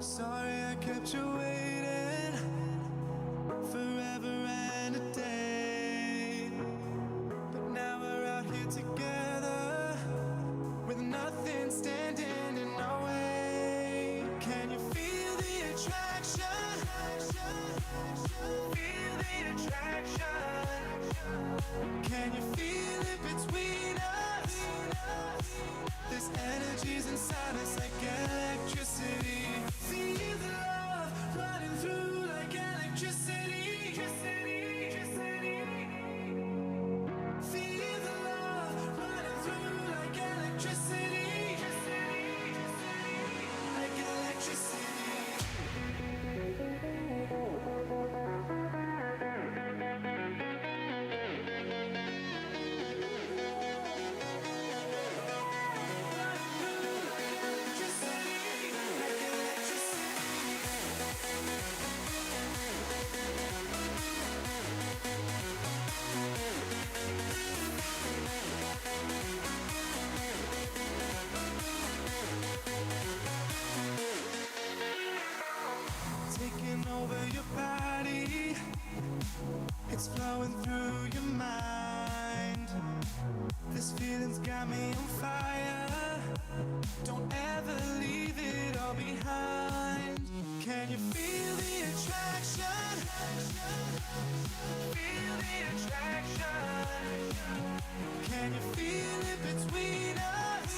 Sorry I kept you waiting forever and a day. But now we're out here together with nothing standing in our way. Can you feel the attraction? Feel the attraction. Can you feel it between us? This energy's inside us like electricity. Feel the love running through like electricity. Feel the love running through like electricity. Like electricity. Taking over your body, it's flowing through your mind. This feeling's got me on fire. Don't ever leave it all behind. Can you feel the attraction? Feel the attraction. Can you feel it between us?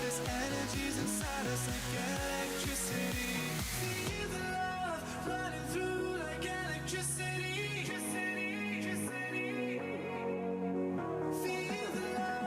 This energy's inside us like electricity. Feel the love running through like electricity. Feel the love.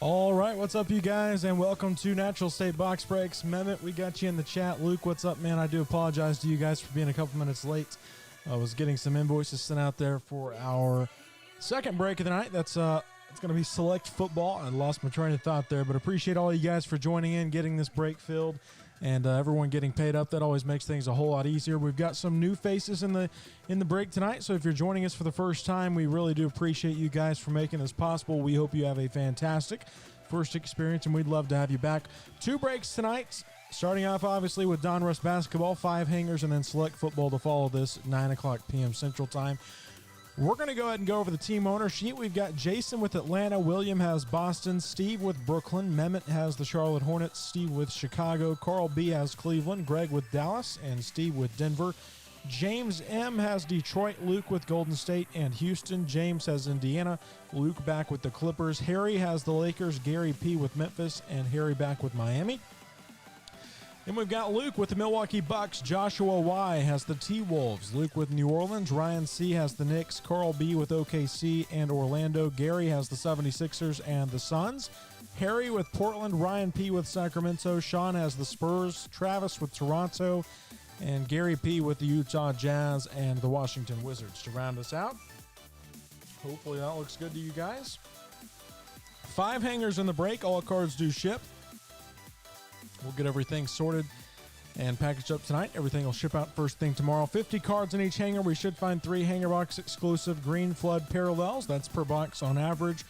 All right, what's up, you guys, and welcome to Natural State Box Breaks. Mehmet, we got you in the chat. Luke, what's up, man? I do apologize to you guys for being a couple minutes late. I was getting some invoices sent out there for our second break of the night. It's going to be select football. I lost my train of thought there, but appreciate all you guys for joining in, getting this break filled, and everyone getting paid up. That always makes things a whole lot easier. We've got some new faces in the break tonight, so if you're joining us for the first time, we really do appreciate you guys for making this possible. We hope you have a fantastic first experience, and we'd love to have you back. 2 breaks tonight, starting off obviously with Donruss basketball, 5 hangers, and then select football to follow this at 9 o'clock p.m. Central Time. We're going to go ahead and go over the team owner sheet. We've got Jason with Atlanta, William has Boston, Steve with Brooklyn, Mehmet has the Charlotte Hornets, Steve with Chicago, Carl B has Cleveland, Greg with Dallas, and Steve with Denver. James M has Detroit, Luke with Golden State and Houston, James has Indiana, Luke back with the Clippers, Harry has the Lakers, Gary P with Memphis, and Harry back with Miami. Then we've got Luke with the Milwaukee Bucks. Joshua Y has the T-Wolves. Luke with New Orleans. Ryan C has the Knicks. Carl B with OKC and Orlando. Gary has the 76ers and the Suns. Harry with Portland. Ryan P with Sacramento. Sean has the Spurs. Travis with Toronto. And Gary P with the Utah Jazz and the Washington Wizards to round us out. Hopefully that looks good to you guys. 5 hangers in the break. All cards do ship. We'll get everything sorted and packaged up tonight. Everything will ship out first thing tomorrow. 50 cards in each hanger. We should find 3 hanger box exclusive green flood parallels. That's per box on average.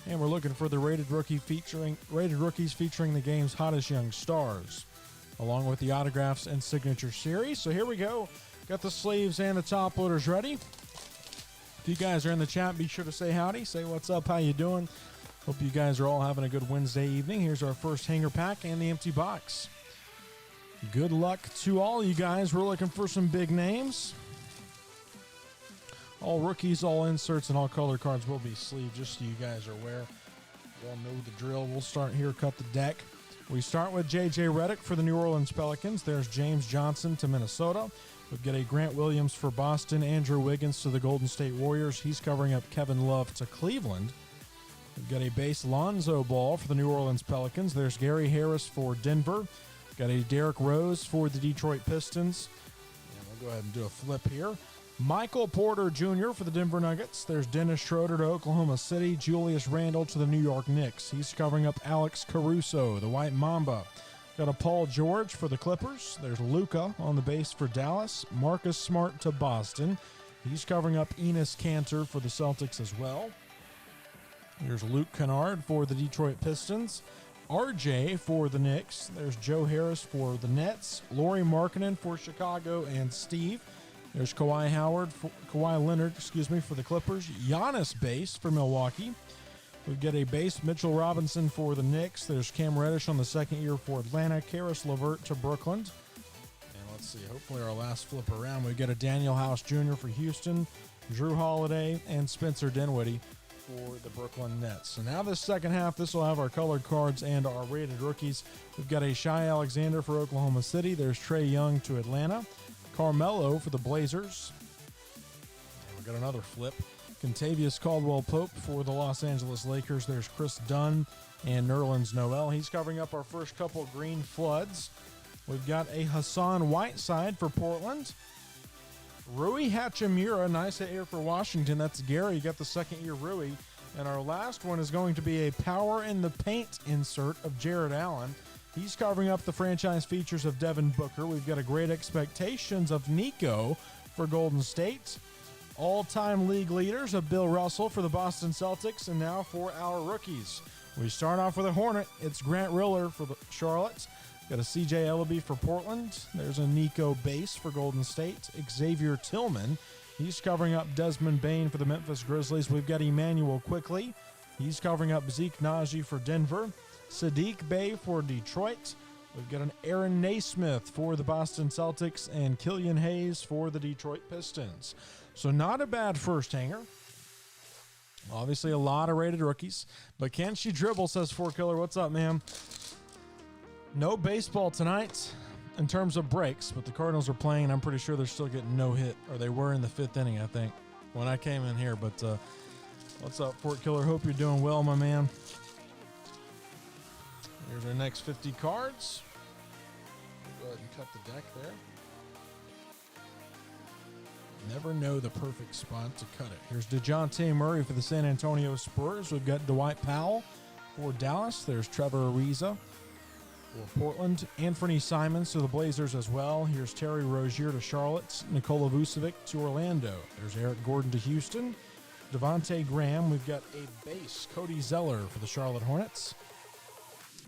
And we're looking for the rated rookies featuring the game's hottest young stars, along with the autographs and signature series. So here we go. Got the sleeves and the top loaders ready. If you guys are in the chat, be sure to say howdy. Say what's up, how you doing? Hope you guys are all having a good Wednesday evening. Here's our first hanger pack and the empty box. Good luck to all you guys. We're looking for some big names. All rookies, all inserts, and all color cards will be sleeved, just so you guys are aware. You all know the drill. We'll start here, cut the deck. We start with J.J. Redick for the New Orleans Pelicans. There's James Johnson to Minnesota. We've got a Grant Williams for Boston. Andrew Wiggins to the Golden State Warriors. He's covering up Kevin Love to Cleveland. We've got a base Lonzo Ball for the New Orleans Pelicans. There's Gary Harris for Denver. Got a Derrick Rose for the Detroit Pistons. And we'll go ahead and do a flip here. Michael Porter Jr. for the Denver Nuggets. There's Dennis Schroeder to Oklahoma City. Julius Randle to the New York Knicks. He's covering up Alex Caruso, the White Mamba. Got a Paul George for the Clippers. There's Luka on the base for Dallas. Marcus Smart to Boston. He's covering up Enes Kanter for the Celtics as well. There's Luke Kennard for the Detroit Pistons. RJ for the Knicks. There's Joe Harris for the Nets. Lauri Markkanen for Chicago and Steve. There's Kawhi Leonard for the Clippers. Giannis base for Milwaukee. We've got a base Mitchell Robinson for the Knicks. There's Cam Reddish on the second year for Atlanta. Karis LeVert to Brooklyn. And let's see, hopefully our last flip around, we've got a Daniel House Jr. for Houston, Drew Holiday, and Spencer Dinwiddie for the Brooklyn Nets. So now this second half, this will have our colored cards and our rated rookies. We've got a Shai Alexander for Oklahoma City. There's Trae Young to Atlanta. Carmelo for the Blazers. And we've got another flip. Contavious Caldwell-Pope for the Los Angeles Lakers. There's Chris Dunn and Nerlens Noel. He's covering up our first couple green floods. We've got a Hassan Whiteside for Portland. Rui Hachimura, nice hit here for Washington. That's Gary, got the second year Rui. And our last one is going to be a Power in the Paint insert of Jared Allen. He's covering up the franchise features of Devin Booker. We've got a Great Expectations of Nico for Golden State. all-time league leaders of Bill Russell for the Boston Celtics, and now for our rookies. We start off with a Hornet. It's Grant Riller for the Charlotte. Got a C.J. Ellaby for Portland. There's a Nico Bass for Golden State. Xavier Tillman, he's covering up Desmond Bain for the Memphis Grizzlies. We've got Emmanuel Quickley. He's covering up Zeke Naji for Denver. Sadiq Bey for Detroit. We've got an Aaron Naismith for the Boston Celtics and Killian Hayes for the Detroit Pistons. So not a bad first hanger. Obviously a lot of rated rookies. But can she dribble, says 4Killer. What's up, man? No baseball tonight in terms of breaks, but the Cardinals are playing, and I'm pretty sure they're still getting no hit, or they were in the 5th inning, I think, when I came in here. But what's up, Fort Killer? Hope you're doing well, my man. Here's our next 50 cards. We'll go ahead and cut the deck there. Never know the perfect spot to cut it. Here's DeJounte Murray for the San Antonio Spurs. We've got Dwight Powell for Dallas. There's Trevor Ariza for Portland. Anthony Simons to the Blazers as well. Here's Terry Rozier to Charlotte. Nikola Vucevic to Orlando. There's Eric Gordon to Houston. Devontae Graham. We've got a base, Cody Zeller for the Charlotte Hornets.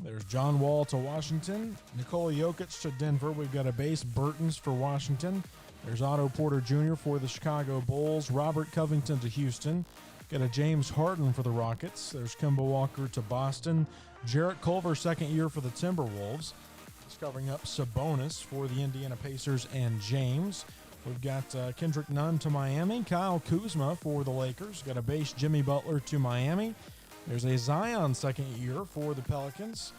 There's John Wall to Washington. Nikola Jokic to Denver. We've got a base, Burton's for Washington. There's Otto Porter Jr. for the Chicago Bulls. Robert Covington to Houston. Got a James Harden for the Rockets. There's Kemba Walker to Boston. Jarrett Culver, second year for the Timberwolves. He's covering up Sabonis for the Indiana Pacers and James. We've got Kendrick Nunn to Miami. Kyle Kuzma for the Lakers. Got a base, Jimmy Butler to Miami. There's a Zion second year for the Pelicans.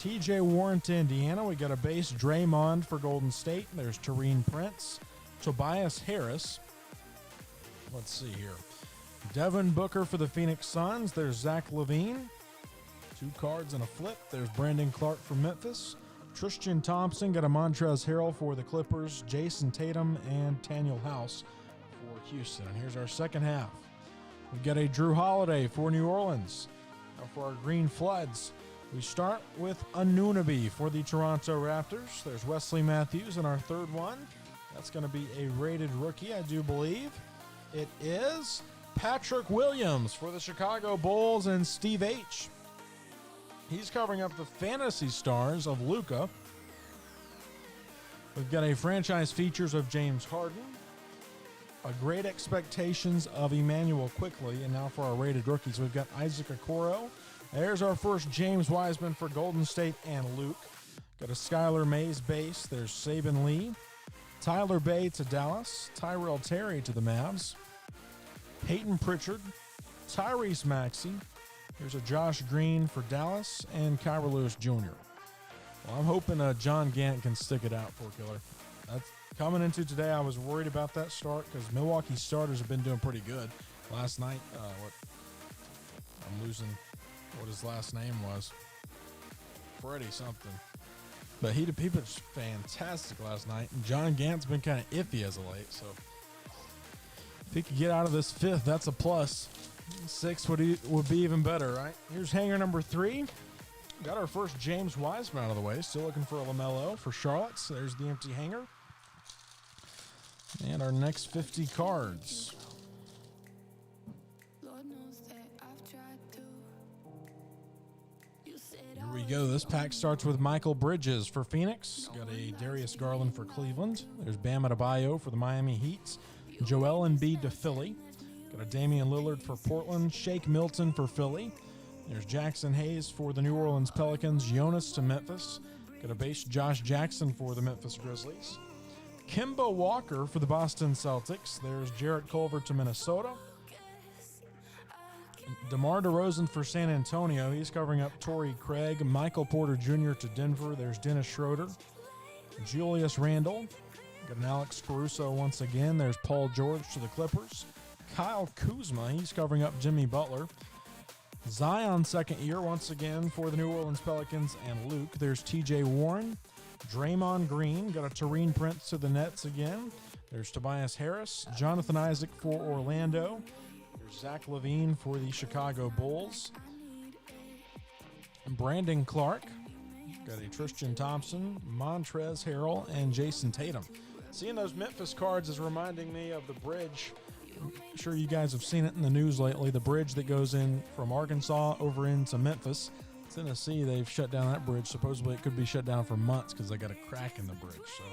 TJ Warren to Indiana. We got a base, Draymond for Golden State. There's Taurean Prince. Tobias Harris. Let's see here. Devin Booker for the Phoenix Suns. There's Zach LaVine. 2 cards and a flip. There's Brandon Clark for Memphis. Tristan Thompson. Got a Montrezl Harrell for the Clippers. Jason Tatum and Daniel House for Houston. And here's our second half. We've got a Drew Holiday for New Orleans. Now for our Green Floods, we start with Anunoby for the Toronto Raptors. There's Wesley Matthews in our third one. That's going to be a rated rookie, I do believe. It is Patrick Williams for the Chicago Bulls and Steve H. He's covering up the fantasy stars of Luka. We've got a franchise features of James Harden. A great expectations of Emmanuel Quickley. And now for our rated rookies, we've got Isaac Okoro. There's our first James Wiseman for Golden State and Luke. Got a Skylar Mays base. There's Saban Lee. Tyler Bay to Dallas. Tyrell Terry to the Mavs. Peyton Pritchard. Tyrese Maxey. Here's a Josh Green for Dallas and Kyra Lewis Jr. Well, I'm hoping John Gant can stick it out for Killer. That's coming into today. I was worried about that start because Milwaukee starters have been doing pretty good. Last night, I'm losing what his last name was. Freddie something. But he pitched fantastic last night. And John Gant's been kind of iffy as of late. So if he could get out of this 5th, that's a plus. 6 would be even better, right? Here's hanger number 3. Got our first James Wiseman out of the way. Still looking for a LaMelo for Charlotte. So there's the empty hanger. And our next 50 cards. Here we go. This pack starts with Michael Bridges for Phoenix. Got a Darius Garland for Cleveland. There's Bam Adebayo for the Miami Heat. Joel Embiid to Philly. Got a Damian Lillard for Portland. Shake Milton for Philly. There's Jackson Hayes for the New Orleans Pelicans. Jonas to Memphis. Got a base Josh Jackson for the Memphis Grizzlies. Kemba Walker for the Boston Celtics. There's Jarrett Culver to Minnesota. DeMar DeRozan for San Antonio. He's covering up Torrey Craig. Michael Porter Jr. to Denver. There's Dennis Schroeder. Julius Randle. Got an Alex Caruso once again. There's Paul George to the Clippers. Kyle Kuzma. He's covering up Jimmy Butler. Zion second year once again for the New Orleans Pelicans and Luke. There's TJ Warren. Draymond Green. Got a Taurean Prince to the Nets again. There's Tobias Harris. Jonathan Isaac for Orlando. There's Zach LaVine for the Chicago Bulls. Brandon Clark. Got a Tristan Thompson, Montrezl Harrell, and Jason Tatum. Seeing those Memphis cards is reminding me of the bridge I'm sure you guys have seen it in the news lately. The bridge that goes in from Arkansas over into Memphis, Tennessee, they've shut down that bridge. Supposedly it could be shut down for months because they got a crack in the bridge. So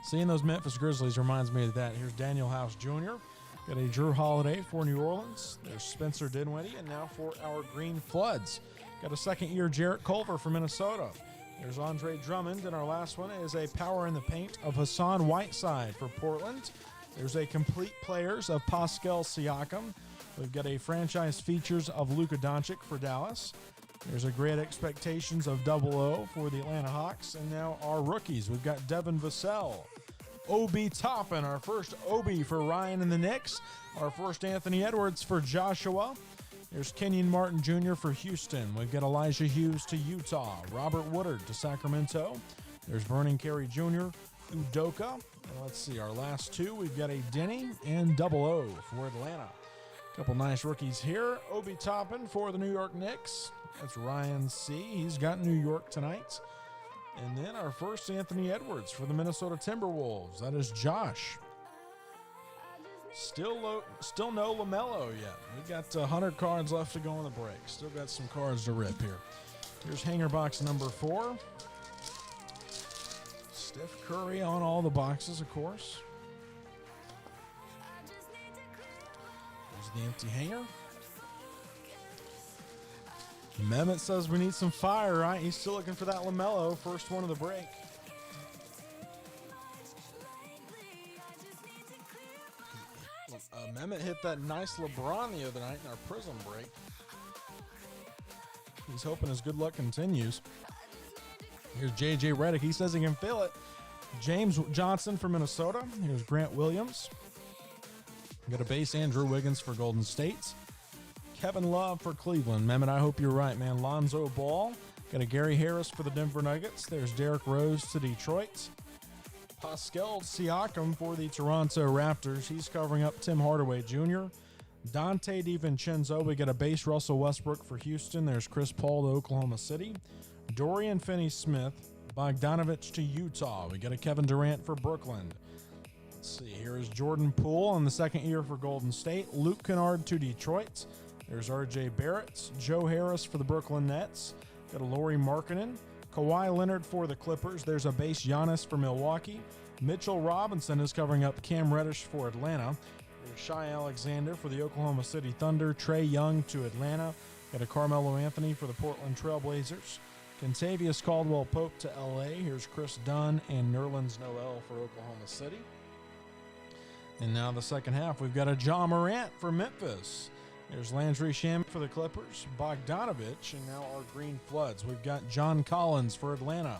seeing those Memphis Grizzlies reminds me of that. Here's Daniel House Jr. Got a Drew Holiday for New Orleans. There's Spencer Dinwiddie. And now for our Green Floods, got a second-year Jarrett Culver for Minnesota. There's Andre Drummond, and our last one is a power in the paint of Hassan Whiteside for Portland. There's a complete players of Pascal Siakam. We've got a franchise features of Luka Doncic for Dallas. There's a great expectations of 00 for the Atlanta Hawks. And now our rookies, we've got Devin Vassell, Obi Toppin, our first Obi for Ryan and the Knicks. Our first Anthony Edwards for Joshua. There's Kenyon Martin Jr. for Houston. We've got Elijah Hughes to Utah. Robert Woodard to Sacramento. There's Vernon Carey Jr., Udoka. And let's see, our last two, we've got a Denny and 00 for Atlanta. Couple nice rookies here. Obi Toppin for the New York Knicks. That's Ryan C. He's got New York tonight. And then our first Anthony Edwards for the Minnesota Timberwolves. That is Josh. Still no LaMelo yet. We've got 100 cards left to go on the break. Still got some cards to rip here. Here's hanger box number 4. Steph Curry on all the boxes, of course. There's the empty hanger. Mehmet says we need some fire, right? He's still looking for that LaMelo. First one of the break. Mehmet hit that nice LeBron the other night in our Prism break. He's hoping his good luck continues. Here's J.J. Redick. He says he can feel it. James Johnson for Minnesota. Here's Grant Williams. Got a base Andrew Wiggins for Golden State. Kevin Love for Cleveland. Mehmet, I hope you're right, man. Lonzo Ball. Got a Gary Harris for the Denver Nuggets. There's Derrick Rose to Detroit. Pascal Siakam for the Toronto Raptors. He's covering up Tim Hardaway Jr. Dante DiVincenzo. We got a base Russell Westbrook for Houston. There's Chris Paul to Oklahoma City. Dorian Finney-Smith. Bogdanovich to Utah. We got a Kevin Durant for Brooklyn. Let's see. Here is Jordan Poole on the second year for Golden State. Luke Kennard to Detroit. There's R.J. Barrett. Joe Harris for the Brooklyn Nets. Got a Lauri Markkanen. Kawhi Leonard for the Clippers. There's a base Giannis for Milwaukee. Mitchell Robinson is covering up Cam Reddish for Atlanta. There's Shai Alexander for the Oklahoma City Thunder. Trae Young to Atlanta. Got a Carmelo Anthony for the Portland Trail Blazers. Kentavious Caldwell-Pope to L.A. Here's Chris Dunn and Nerlens Noel for Oklahoma City. And now the second half, we've got a Ja Morant for Memphis. There's Landry Shamet for the Clippers, Bogdanovich, and now our Green Floods. We've got John Collins for Atlanta.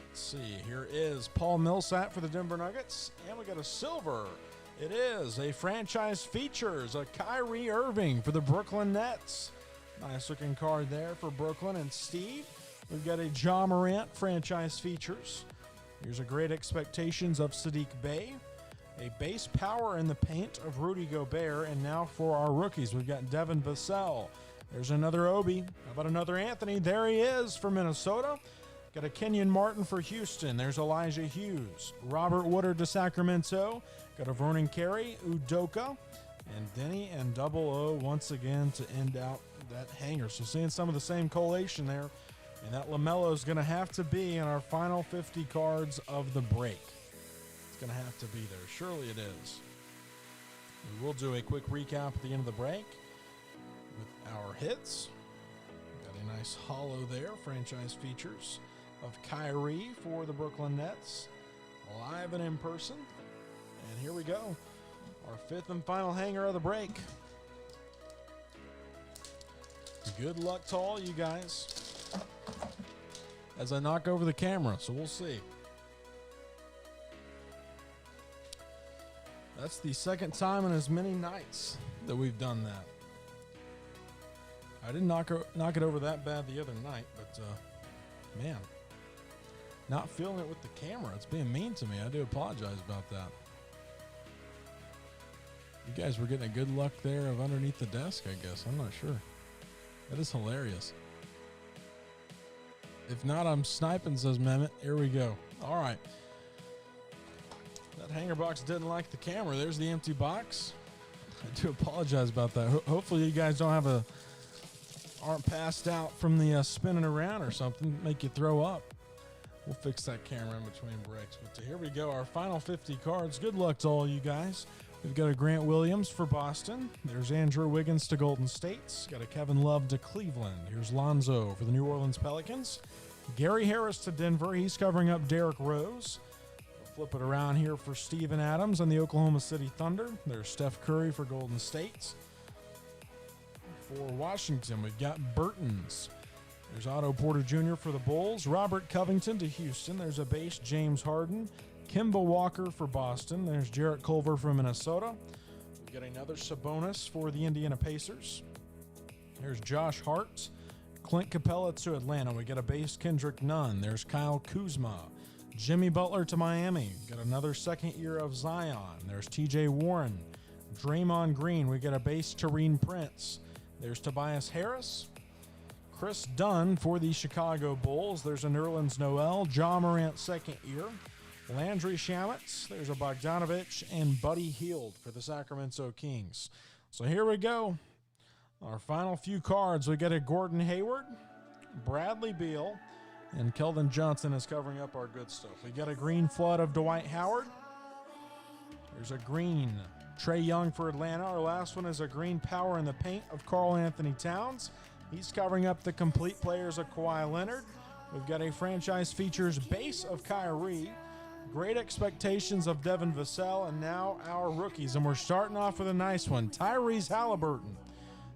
Let's see, here is Paul Millsap for the Denver Nuggets, and we got a silver. It is a franchise features, a Kyrie Irving for the Brooklyn Nets. Nice looking card there for Brooklyn. And Steve, we've got a Ja Morant franchise features. Here's a great expectations of Sadiq Bey. A base power in the paint of Rudy Gobert. And now for our rookies, we've got Devin Vassell. There's another Obi. How about another Anthony? There he is for Minnesota. Got a Kenyon Martin for Houston. There's Elijah Hughes. Robert Woodard to Sacramento. Got a Vernon Carey, Udoka, and Denny and 00 once again to end out that hanger. So seeing some of the same collation there. And that LaMelo is going to have to be in our final 50 cards of the break. It's going to have to be there. Surely it is. We will do a quick recap at the end of the break with our hits. Got a nice hollow there. Franchise features of Kyrie for the Brooklyn Nets. Live and in person. And here we go. Our fifth and final hanger of the break. Good luck to all you guys as I knock over the camera, so we'll see. That's the second time in as many nights that we've done that. I didn't knock it over that bad the other night, but man, not feeling it with the camera. It's being mean to me. I do apologize about that. You guys were getting a good luck there of underneath the desk, I guess. I'm not sure. That is hilarious. If not, I'm sniping, says Mehmet. Here we go. All right. That hanger box didn't like the camera. There's the empty box. I do apologize about that. Hopefully you guys aren't passed out from the spinning around or something, make you throw up. We'll fix that camera in between breaks. But here we go, our final 50 cards. Good luck to all you guys. We've got a Grant Williams for Boston. There's Andrew Wiggins to Golden State. Got a Kevin Love to Cleveland. Here's Lonzo for the New Orleans Pelicans. Gary Harris to Denver. He's covering up Derrick Rose. We'll flip it around here for Steven Adams on the Oklahoma City Thunder. There's Steph Curry for Golden State. For Washington, we've got Burtons. There's Otto Porter Jr. for the Bulls. Robert Covington to Houston. There's a base James Harden. Kemba Walker for Boston. There's Jarrett Culver for Minnesota. We've got another Sabonis for the Indiana Pacers. There's Josh Hart. Clint Capella to Atlanta. We got a base Kendrick Nunn. There's Kyle Kuzma. Jimmy Butler to Miami. Got another second year of Zion. There's TJ Warren. Draymond Green. We got a base Taurean Prince. There's Tobias Harris. Chris Dunn for the Chicago Bulls. There's a Nerlens Noel. Ja Morant second year. Landry Shamet. There's a Bogdanovich and Buddy Hield for the Sacramento Kings. So here we go. Our final few cards. We got a Gordon Hayward, Bradley Beal, and Keldon Johnson is covering up our good stuff. We got a green flood of Dwight Howard. There's a green Trae Young for Atlanta. Our last one is a green power in the paint of Karl Anthony Towns. He's covering up the complete players of Kawhi Leonard. We've got a franchise features base of Kyrie. Great expectations of Devin Vassell, and now our rookies. And we're starting off with a nice one. Tyrese Halliburton.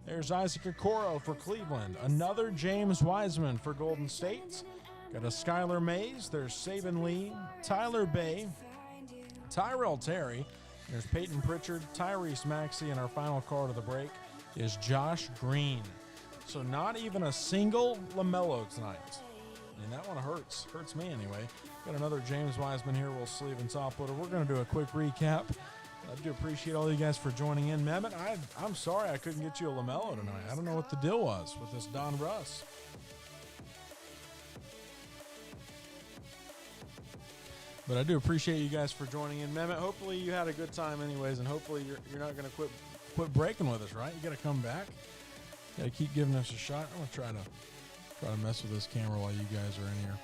There's Isaac Okoro for Cleveland. Another James Wiseman for Golden State. Got a Skylar Mays. There's Saban Lee, Tyler Bay, Tyrell Terry. There's Peyton Pritchard, Tyrese Maxey, and our final card of the break is Josh Green. So not even a single LaMelo tonight. And that one hurts. Hurts me anyway. Got another James Wiseman here. We'll sleeve and top loader. We're going to do a quick recap. I do appreciate all you guys for joining in. Mehmet, I'm sorry I couldn't get you a LaMelo tonight. I don't know what the deal was with this Donruss. But I do appreciate you guys for joining in. Mehmet, hopefully you had a good time anyways, and hopefully you're not going to quit breaking with us, right? You got to come back. Got to keep giving us a shot. I'm going to try to mess with this camera while you guys are in here.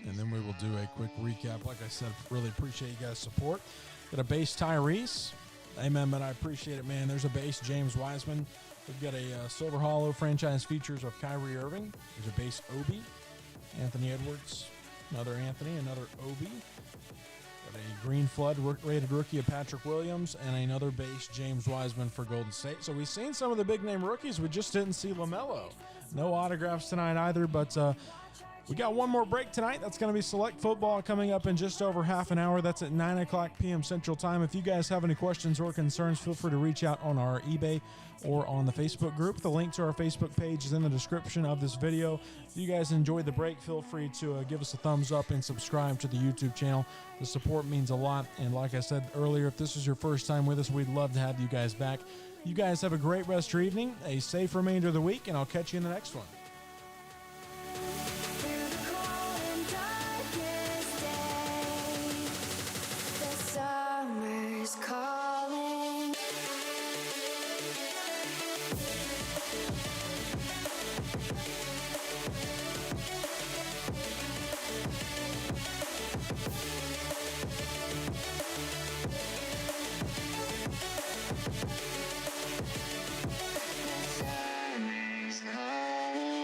And then we will do a quick recap. Like I said, really appreciate you guys' support. Got a base Tyrese. Amen, but I appreciate it, man. There's a base James Wiseman. We've got a Silver Hollow franchise features of Kyrie Irving. There's a base Obi. Anthony Edwards. Another Anthony, another Obi. Got a green flood rated rookie of Patrick Williams and another base James Wiseman for Golden State. So we've seen some of the big name rookies. We just didn't see LaMelo. No autographs tonight either, but we got one more break tonight. That's going to be Select Football coming up in just over half an hour. That's at 9 o'clock p.m. Central Time. If you guys have any questions or concerns, feel free to reach out on our eBay or on the Facebook group. The link to our Facebook page is in the description of this video. If you guys enjoyed the break, feel free to give us a thumbs up and subscribe to the YouTube channel. The support means a lot. And like I said earlier, if this is your first time with us, we'd love to have you guys back. You guys have a great rest of your evening, a safe remainder of the week, and I'll catch you in the next one. Calling. The summer's calling.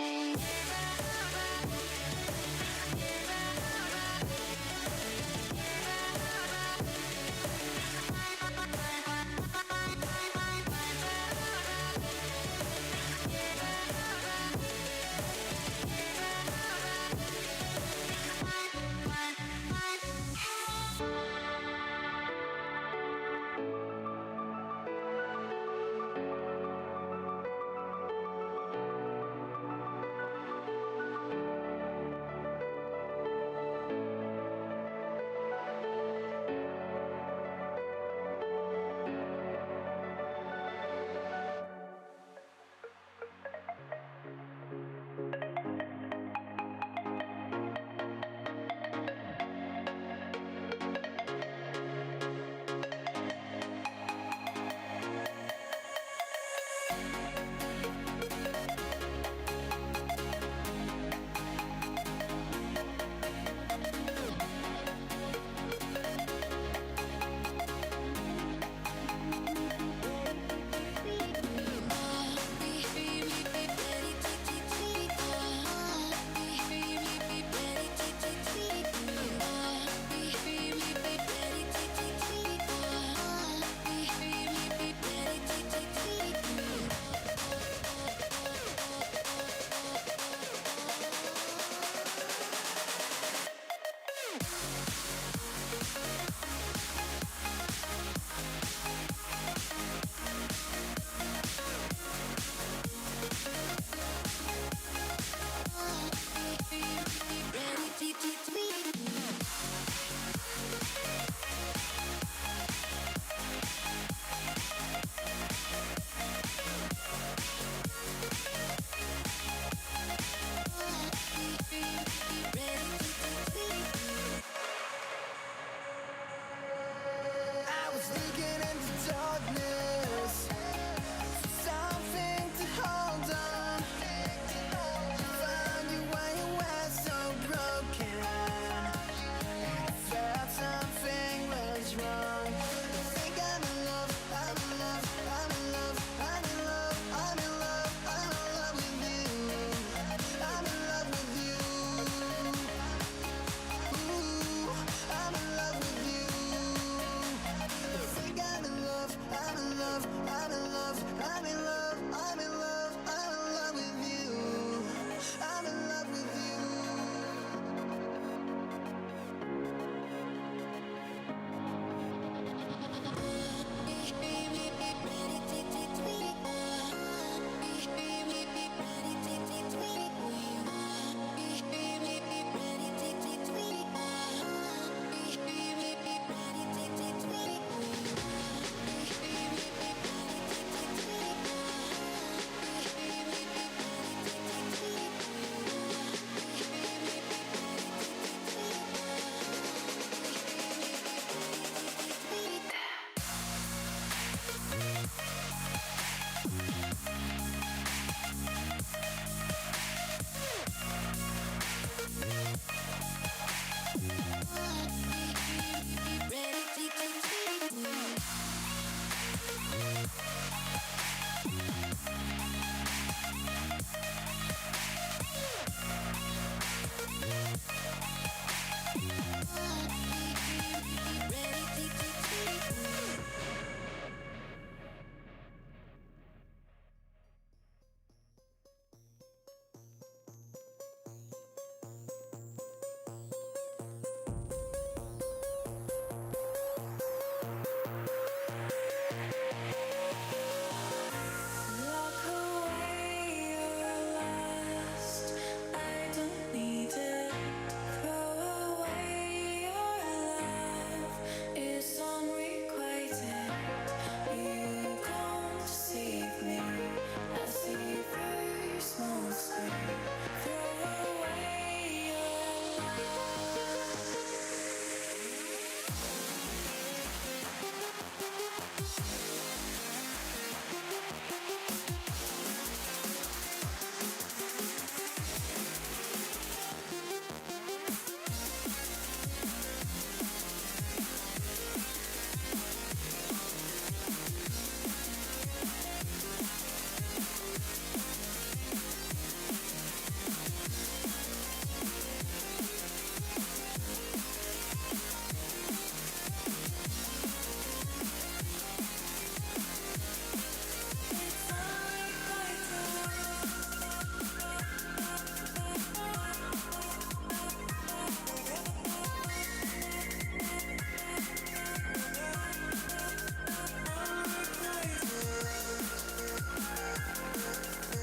You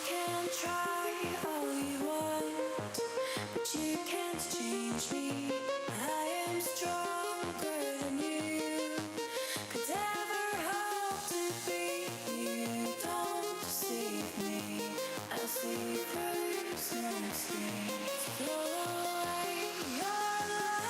can try all you want, but you can't change me. I am stronger than you could ever hope to be. You don't deceive me. I see through some screens. Throw away your love.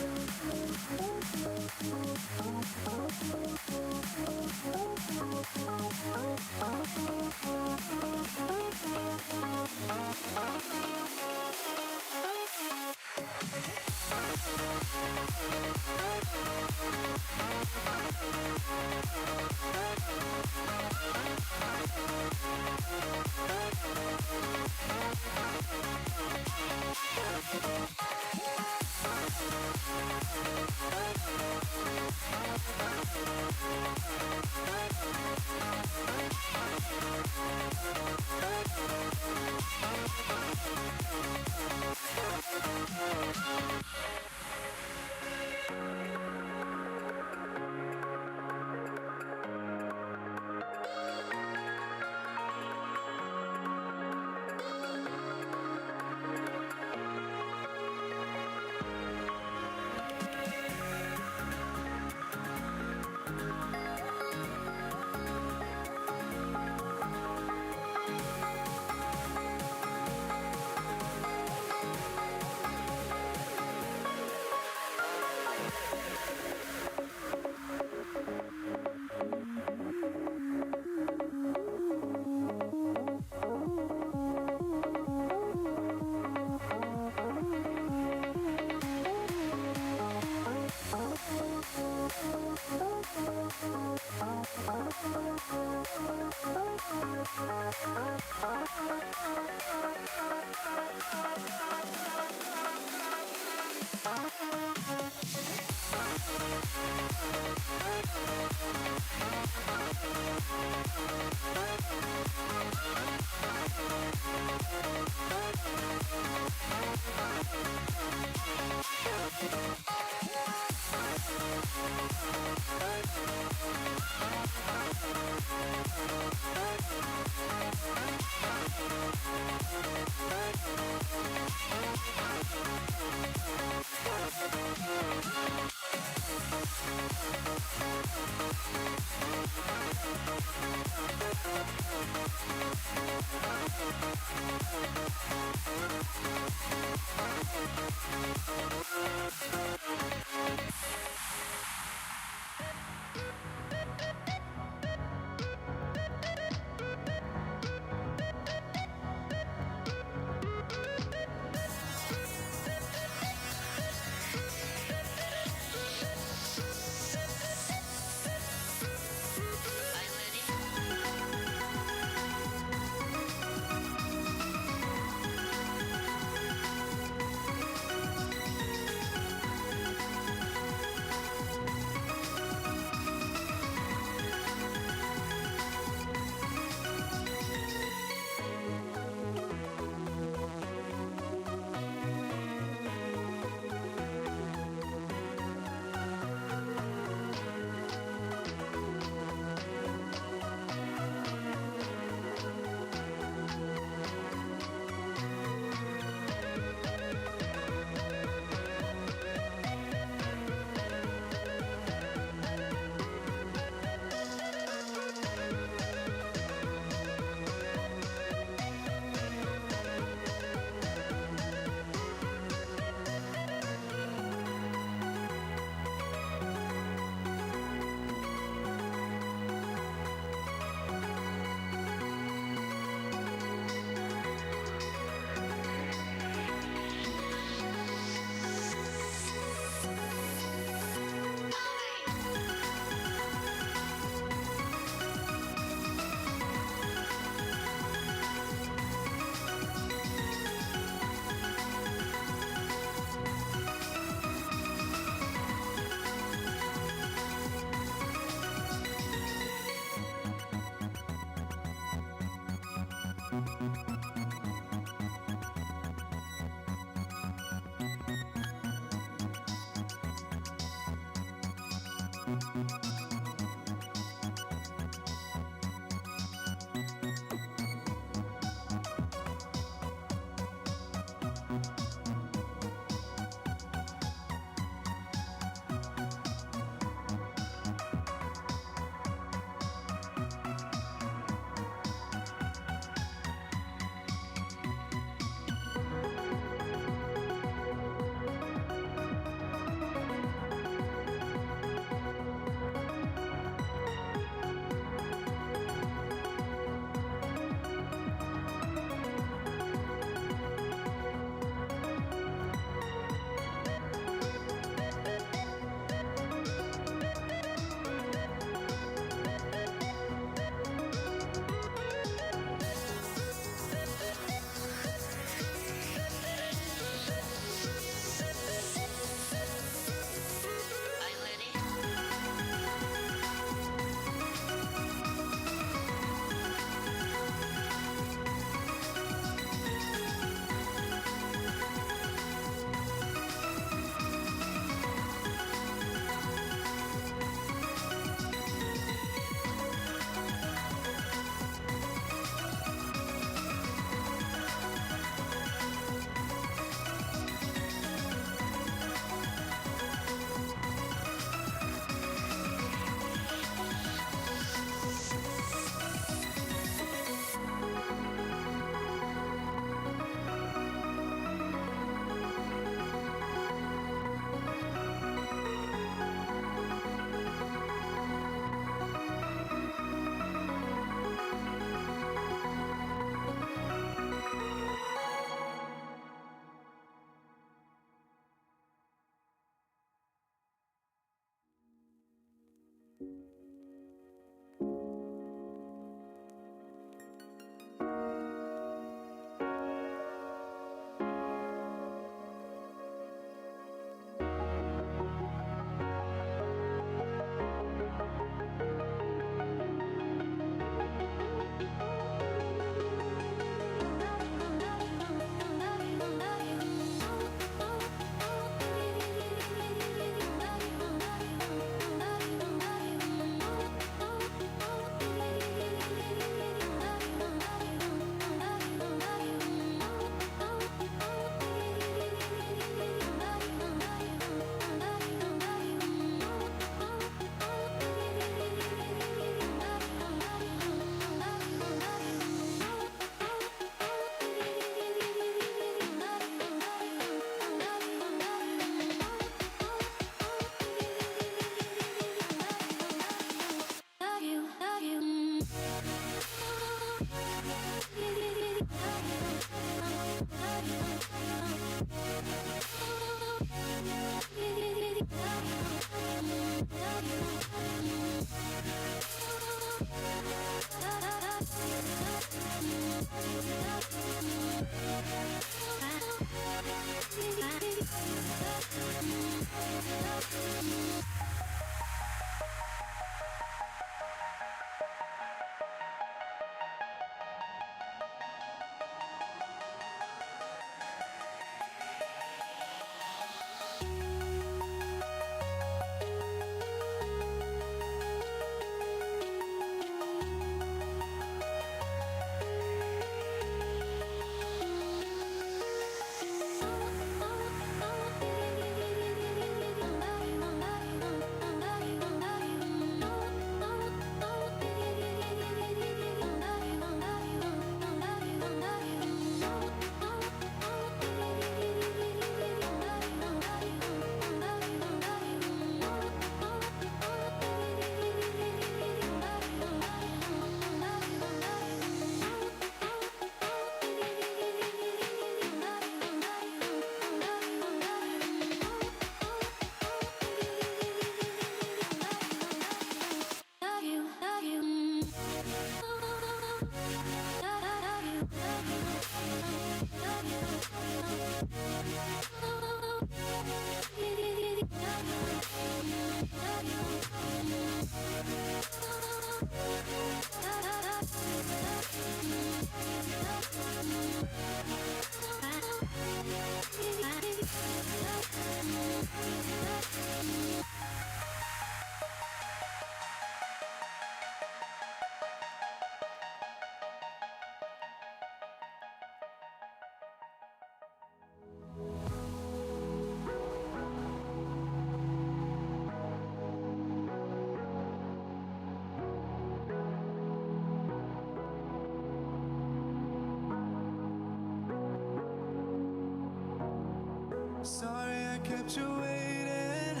Sorry I kept you waiting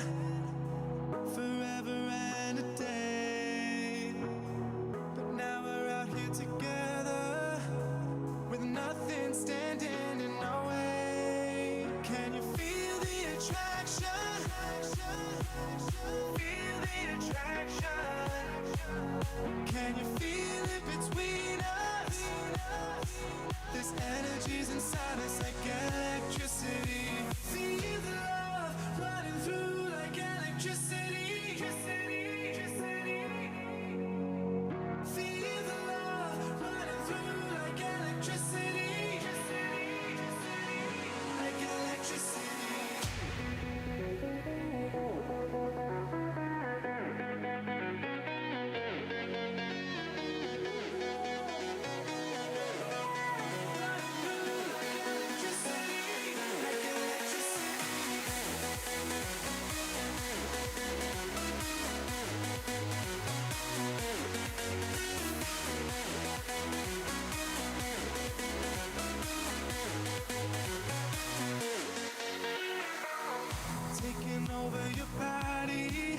forever and a day. But now we're out here together with nothing standing in our way. Can you feel the attraction? Feel the attraction. Can you feel it between us? This energy's inside us like electricity. Feel the love running through like electricity. Feel the love running through like electricity. Like electricity. Taking over your body,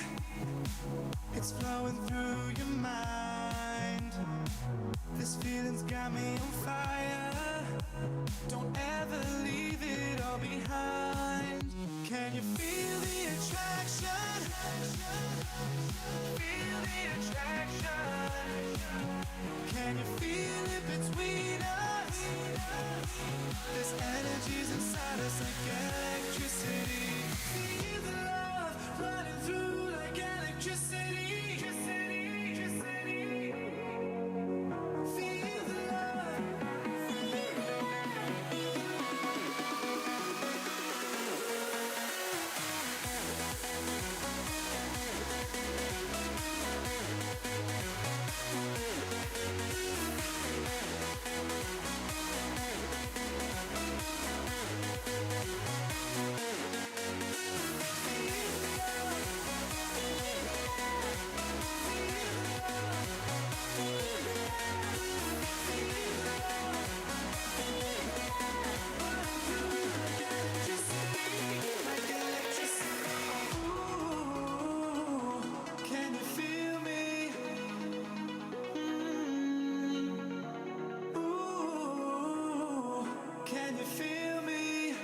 it's flowing through your mind. This feeling's got me on fire. Don't ever leave it all behind. Can you feel the attraction? Feel the attraction. Can you feel it between us? This energy's inside us like electricity. Feel the love running through like electricity. Feel the love. Can you feel me? Ooh, can you feel me?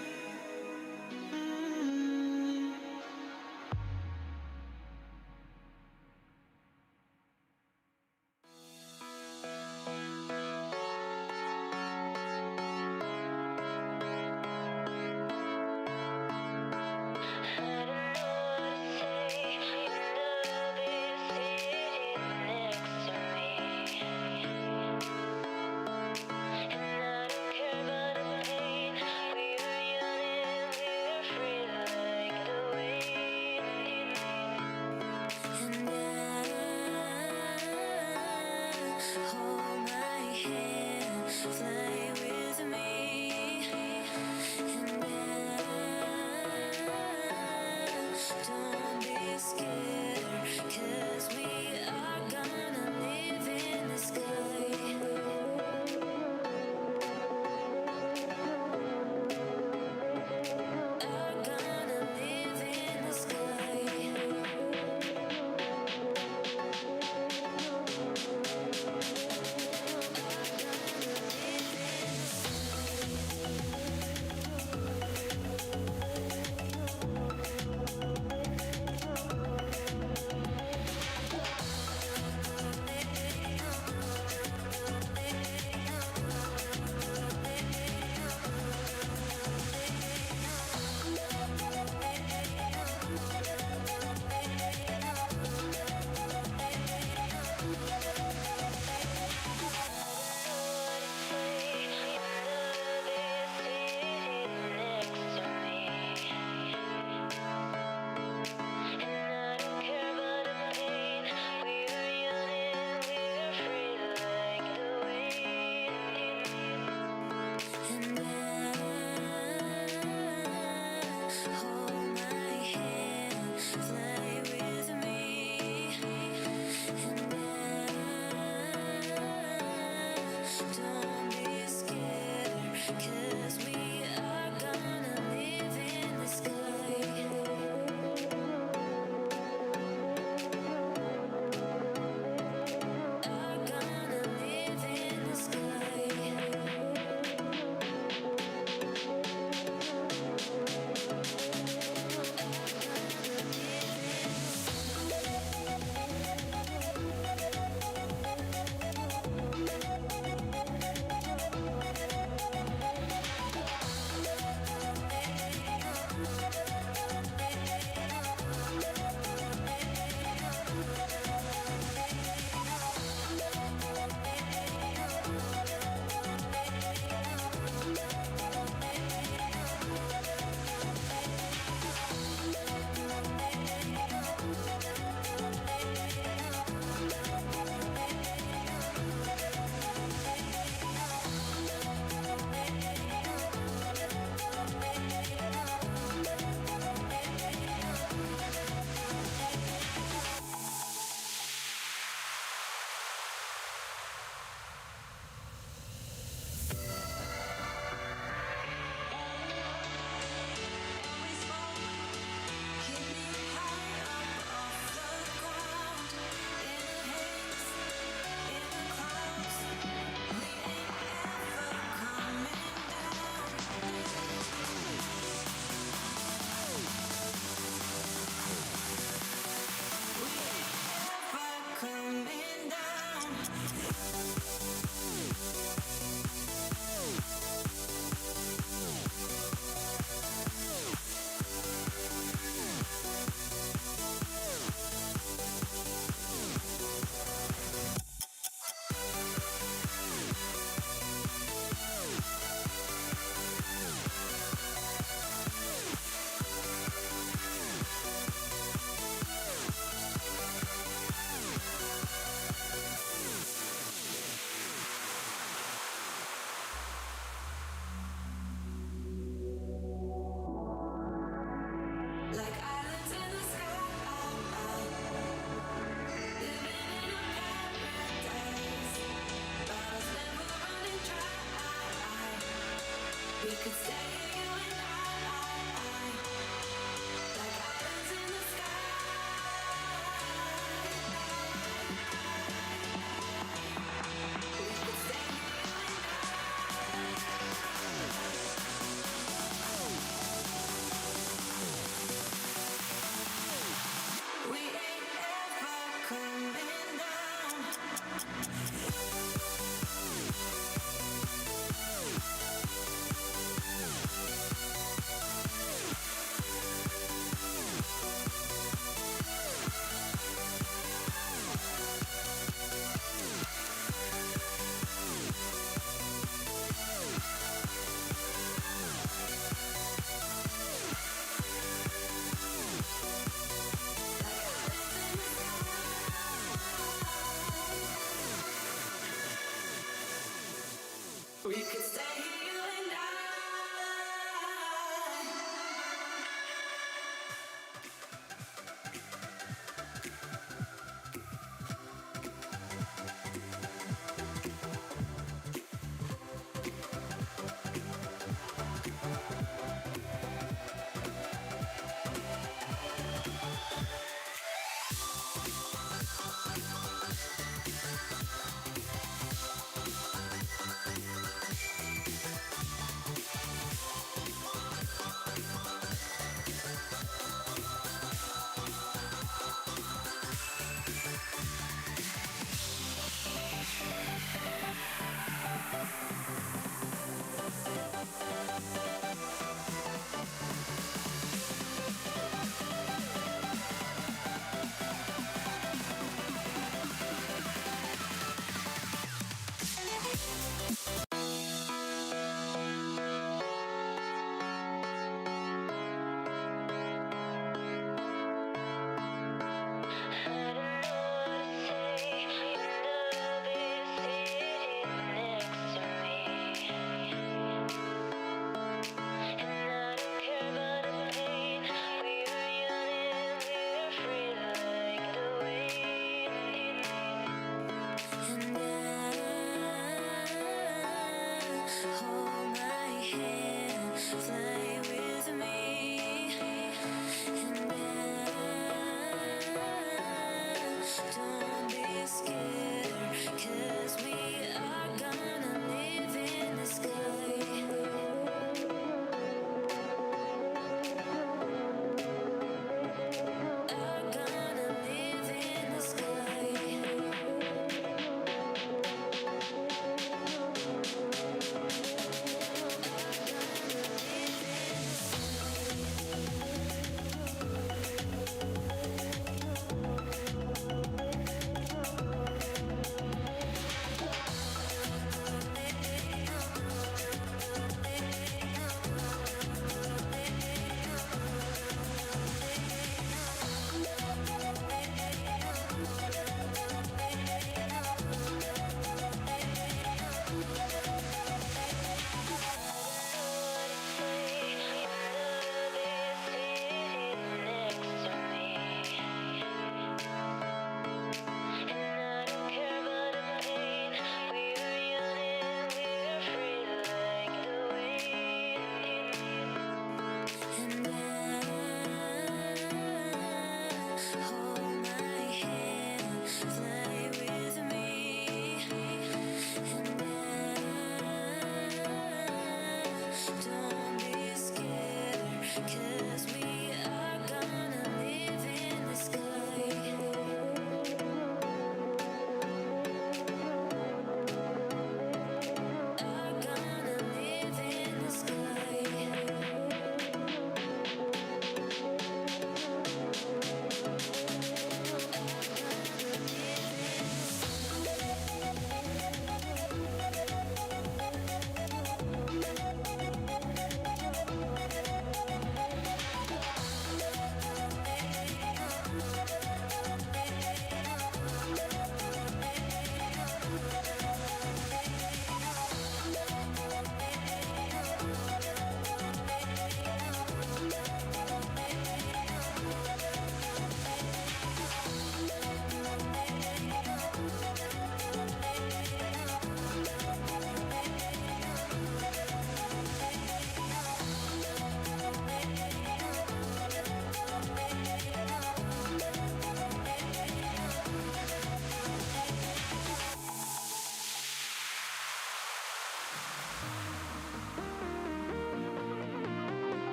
We could stay, you and I, like islands in the sky. We could stay, you and I. We ain't ever coming down. We could stay here, you and I.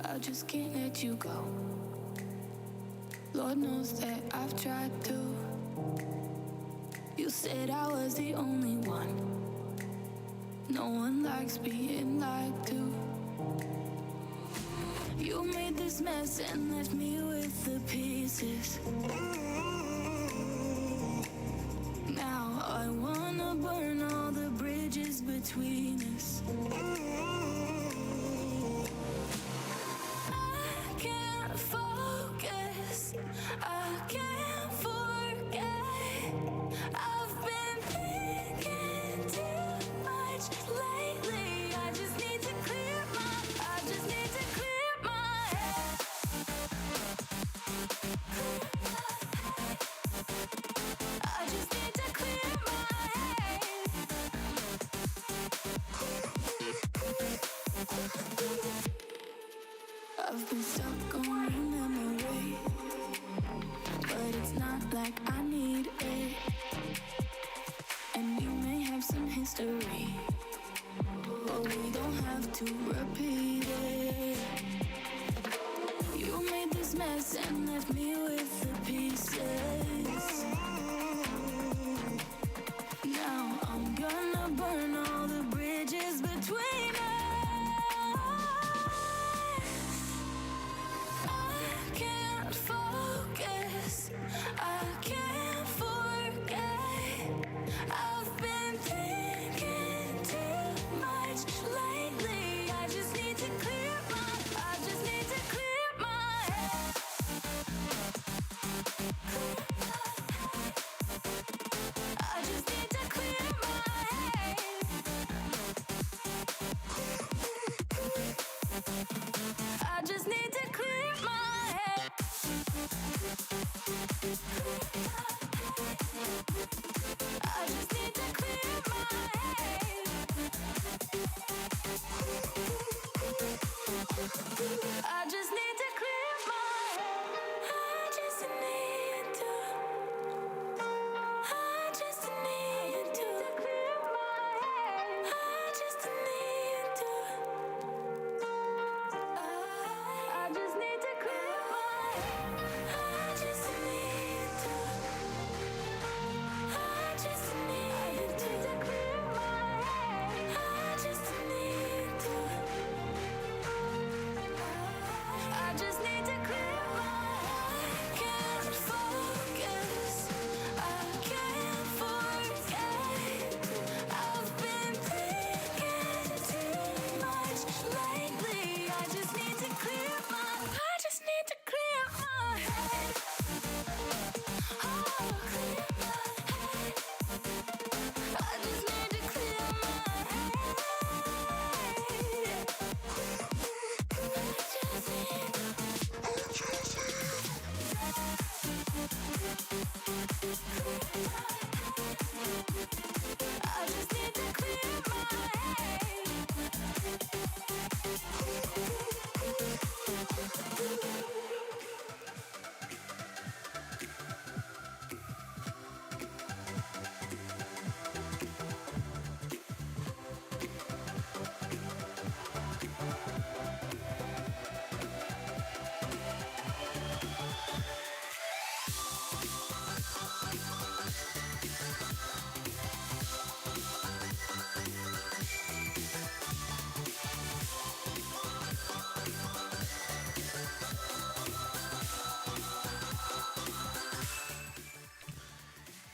I just can't let you go. Lord knows that I've tried to. You said I was the only one. No one likes being lied to. You made this mess and left me with the pieces. Now I wanna burn all the bridges between us. I can't focus, I can't forget. I've been thinking too much lately. I just need to clear my head. I just need to clear my head. I've been stuck on your memory, but it's not like I need it. And you may have some history, but we don't have to repeat it. You made this mess and left me with the pieces. Now I'm gonna burn all the bridges between us. I can't focus, I can't forget. I've been thinking too much lately. I just need to clear my head. I just need to clear my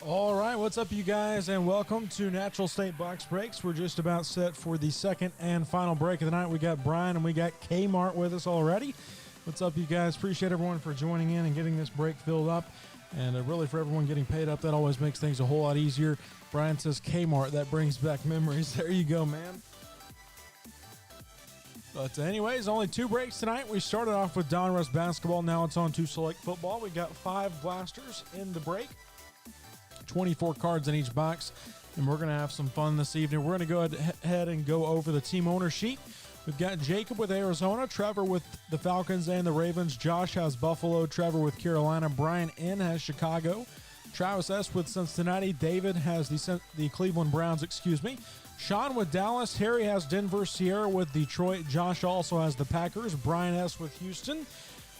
All right, what's up, you guys, and welcome to Natural State Box Breaks. We're just about set for the second and final break of the night. We got Brian and we got Kmart with us already. What's up, you guys? Appreciate everyone for joining in and getting this break filled up. And really, for everyone getting paid up, that always makes things a whole lot easier. Brian says Kmart. That brings back memories. There you go, man. But anyways, only 2 breaks tonight. We started off with Donruss basketball. Now it's on to select football. We got 5 blasters in the break. 24 cards in each box, and we're going to have some fun this evening. We're going to go ahead and go over the team owner sheet. We've got Jacob with Arizona, Trevor with the Falcons and the Ravens, Josh has Buffalo, Trevor with Carolina, Brian N has Chicago, Travis S with Cincinnati, David has the Cleveland Browns, Sean with Dallas, Harry has Denver, Sierra with Detroit, Josh also has the Packers, Brian S with Houston.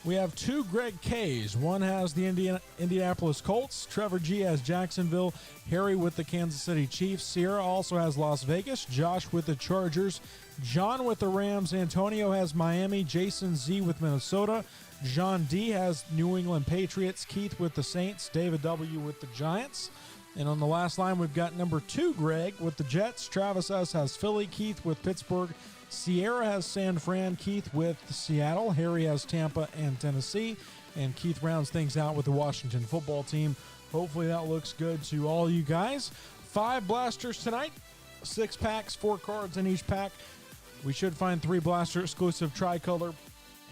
We have 2 Greg K's. One has the Indianapolis Colts. Trevor G has Jacksonville. Harry with the Kansas City Chiefs. Sierra also has Las Vegas. Josh with the Chargers. John with the Rams. Antonio has Miami. Jason Z with Minnesota. John D has New England Patriots. Keith with the Saints. David W with the Giants. And on the last line, we've got number 2 Greg with the Jets. Travis S has Philly. Keith with Pittsburgh. Sierra has San Fran, Keith with Seattle, Harry has Tampa and Tennessee, and Keith rounds things out with the Washington football team. Hopefully that looks good to all you guys. 5 blasters tonight, 6 packs, 4 cards in each pack. We should find 3 blaster exclusive tricolor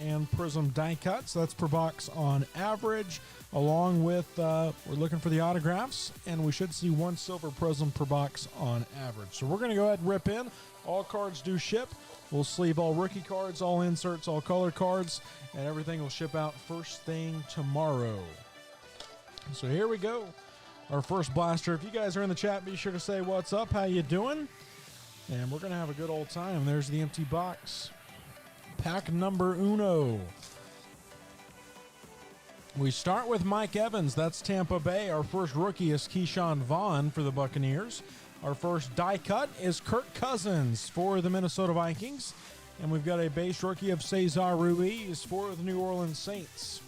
and prism die cuts. That's per box on average, along with we're looking for the autographs, and we should see 1 silver prism per box on average. So we're going to go ahead and rip in. All cards do ship. We'll sleeve all rookie cards, all inserts, all color cards, and everything will ship out first thing tomorrow. So here we go. Our first blaster. If you guys are in the chat, be sure to say what's up, how you doing? And we're going to have a good old time. There's the empty box. Pack number uno. We start with Mike Evans. That's Tampa Bay. Our first rookie is Keyshawn Vaughn for the Buccaneers. Our first die cut is Kirk Cousins for the Minnesota Vikings. And we've got a base rookie of Cesar Ruiz for the New Orleans Saints.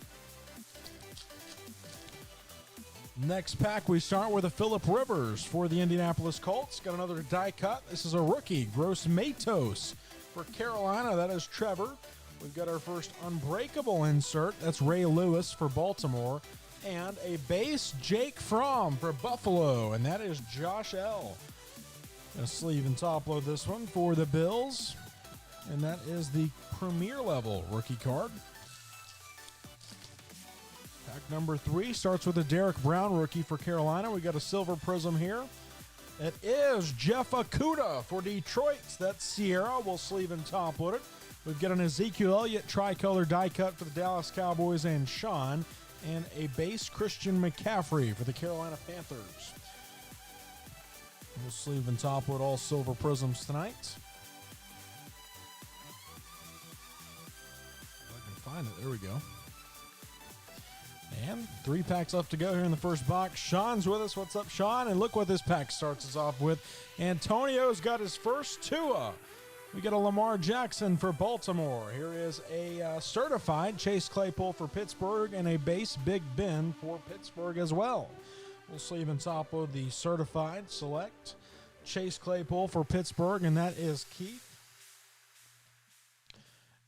Next pack, we start with a Phillip Rivers for the Indianapolis Colts. Got another die cut. This is a rookie, Gross Matos for Carolina. That is Trevor. We've got our first unbreakable insert. That's Ray Lewis for Baltimore. And a base Jake Fromm for Buffalo, and that is Josh L. Gonna sleeve and top load this one for the Bills, and that is the premier level rookie card. Pack number 3 starts with a Derek Brown rookie for Carolina. We got a silver prism here. It is Jeff Okudah for Detroit. That's Sierra. We'll sleeve and top load it. We've got an Ezekiel Elliott tricolor die cut for the Dallas Cowboys and Sean. And a base Christian McCaffrey for the Carolina Panthers. We'll sleeve and top load all silver prisms tonight. If I can find it, there we go. And 3 packs left to go here in the first box. Sean's with us. What's up, Sean? And look what this pack starts us off with. Antonio's got his first Tua. We got a Lamar Jackson for Baltimore. Here is a certified Chase Claypool for Pittsburgh and a base Big Ben for Pittsburgh as well. We'll sleeve and top load the certified select Chase Claypool for Pittsburgh, and that is Keith.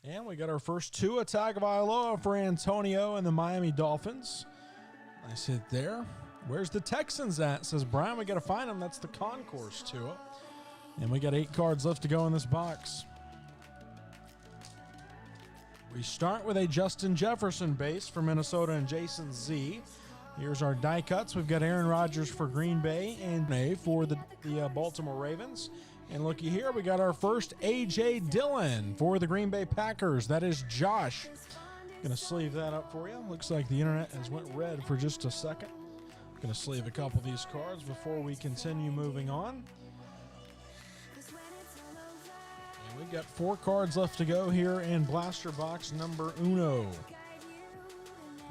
And we got our first Tua Tagovailoa for Antonio and the Miami Dolphins. Nice hit there. Where's the Texans at? Says Brian. We got to find them. That's the concourse Tua. And we got 8 cards left to go in this box. We start with a Justin Jefferson base for Minnesota and Jason Z. Here's our die cuts. We've got Aaron Rodgers for Green Bay and May for the Baltimore Ravens. And looky here, we got our first A.J. Dillon for the Green Bay Packers. That is Josh. Going to sleeve that up for you. Looks like the internet has went red for just a second. Going to sleeve a couple of these cards before we continue moving on. And we've got 4 cards left to go here in blaster box number uno.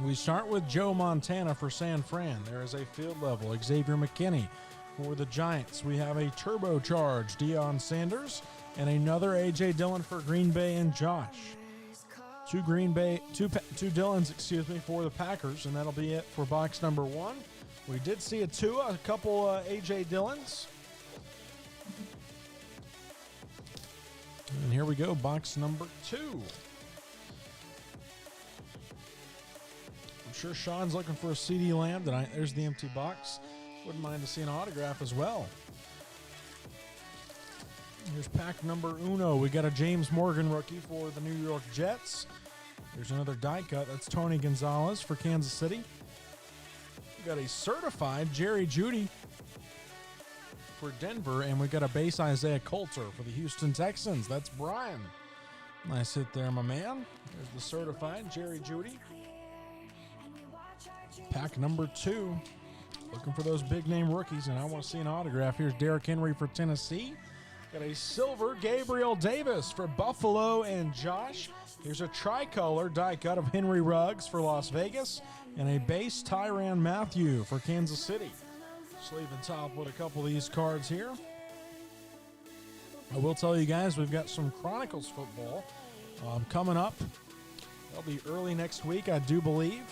We start with Joe Montana for San Fran. There is a field level Xavier McKinney for the Giants. We have a turbocharged Deion Sanders and another A.J. Dillon for Green Bay and Josh. Two Dillons, for the Packers, and that'll be it for box number 1. We did see a Tua, a couple A.J. Dillons. And here we go, box number 2. I'm sure Sean's looking for a CD Lamb tonight. There's the empty box. Wouldn't mind to see an autograph as well. Here's pack number uno. We got a James Morgan rookie for the New York Jets. There's another die cut. That's Tony Gonzalez for Kansas City. We got a certified Jerry Jeudy for Denver, and we got a base Isaiah Coulter for the Houston Texans. That's Brian. Nice hit there, my man. There's the certified Jerry Jeudy. Pack number 2. Looking for those big name rookies, and I want to see an autograph. Here's Derrick Henry for Tennessee. Got a silver Gabriel Davis for Buffalo and Josh. Here's a tricolor die cut of Henry Ruggs for Las Vegas, and a base Tyrann Mathieu for Kansas City. Sleeve and top with a couple of these cards here. I will tell you guys, we've got some Chronicles football coming up. That'll be early next week, I do believe.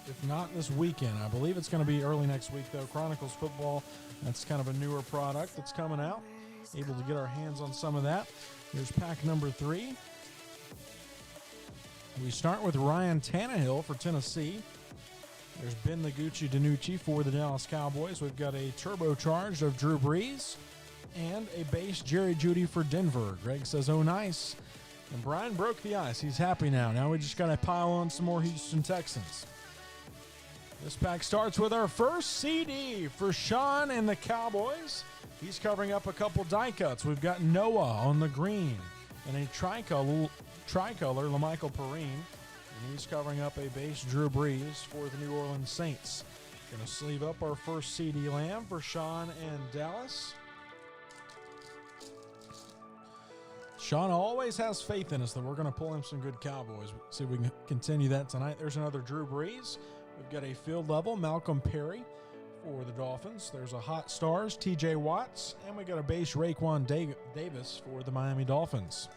If not this weekend. I believe it's going to be early next week, though. Chronicles football, that's kind of a newer product that's coming out. Able to get our hands on some of that. Here's pack number 3. We start with Ryan Tannehill for Tennessee. There's Ben DiNucci for the Dallas Cowboys. We've got a turbocharged of Drew Brees and a base Jerry Jeudy for Denver. Greg says, oh, nice. And Brian broke the ice. He's happy now. Now we just got to pile on some more Houston Texans. This pack starts with our first CD for Sean and the Cowboys. He's covering up a couple die cuts. We've got Noah on the green and a tricolor LaMichael Perrine. And he's covering up a base Drew Brees for the New Orleans Saints. Going to sleeve up our first CD Lamb for Sean and Dallas. Sean always has faith in us that we're going to pull him some good Cowboys. See if we can continue that tonight. There's another Drew Brees. We've got a field level Malcolm Perry for the Dolphins. There's a Hot Stars TJ Watts, and we got a base Raekwon Davis for the Miami Dolphins.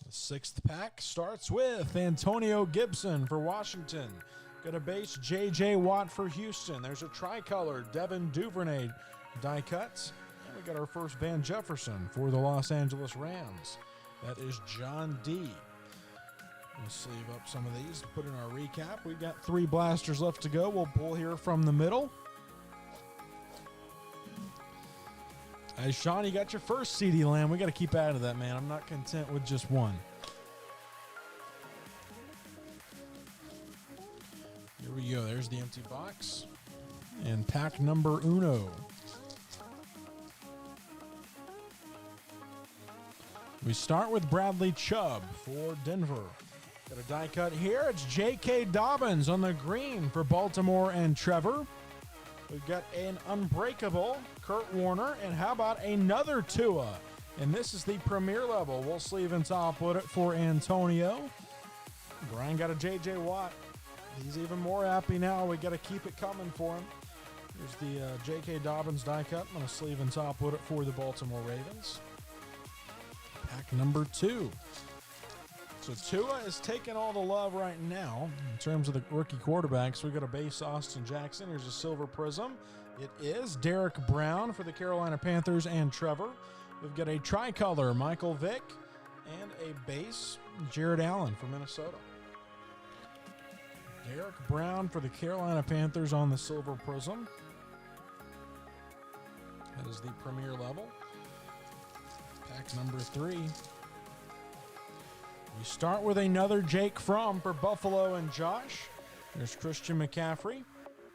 The 6th pack starts with Antonio Gibson for Washington. Got a base J.J. Watt for Houston. There's a tricolor Devin Duvernay die cuts. And we got our first Van Jefferson for the Los Angeles Rams. That is John D. We'll sleeve up some of these, put in our recap. We've got 3 blasters left to go. We'll pull here from the middle. Hey, Sean, you got your first CD Lamb. We got to keep adding that, man. I'm not content with just one. Here we go. There's the empty box. And pack number uno. We start with Bradley Chubb for Denver. Got a die cut here. It's J.K. Dobbins on the green for Baltimore and Trevor. We've got an unbreakable Kurt Warner. And how about another Tua? And this is the premier level. We'll sleeve and top with it for Antonio. Brian got a J.J. Watt. He's even more happy now. We got to keep it coming for him. Here's the J.K. Dobbins die cut. I'm going to sleeve and top with it for the Baltimore Ravens. Pack number 2. So Tua is taking all the love right now in terms of the rookie quarterbacks. We've got a base Austin Jackson. Here's a silver prism. It is Derek Brown for the Carolina Panthers and Trevor. We've got a tricolor Michael Vick and a base Jared Allen for Minnesota. Derek Brown for the Carolina Panthers on the silver prism. That is the premier level. Pack number 3. We start with another Jake Fromm for Buffalo and Josh. There's Christian McCaffrey.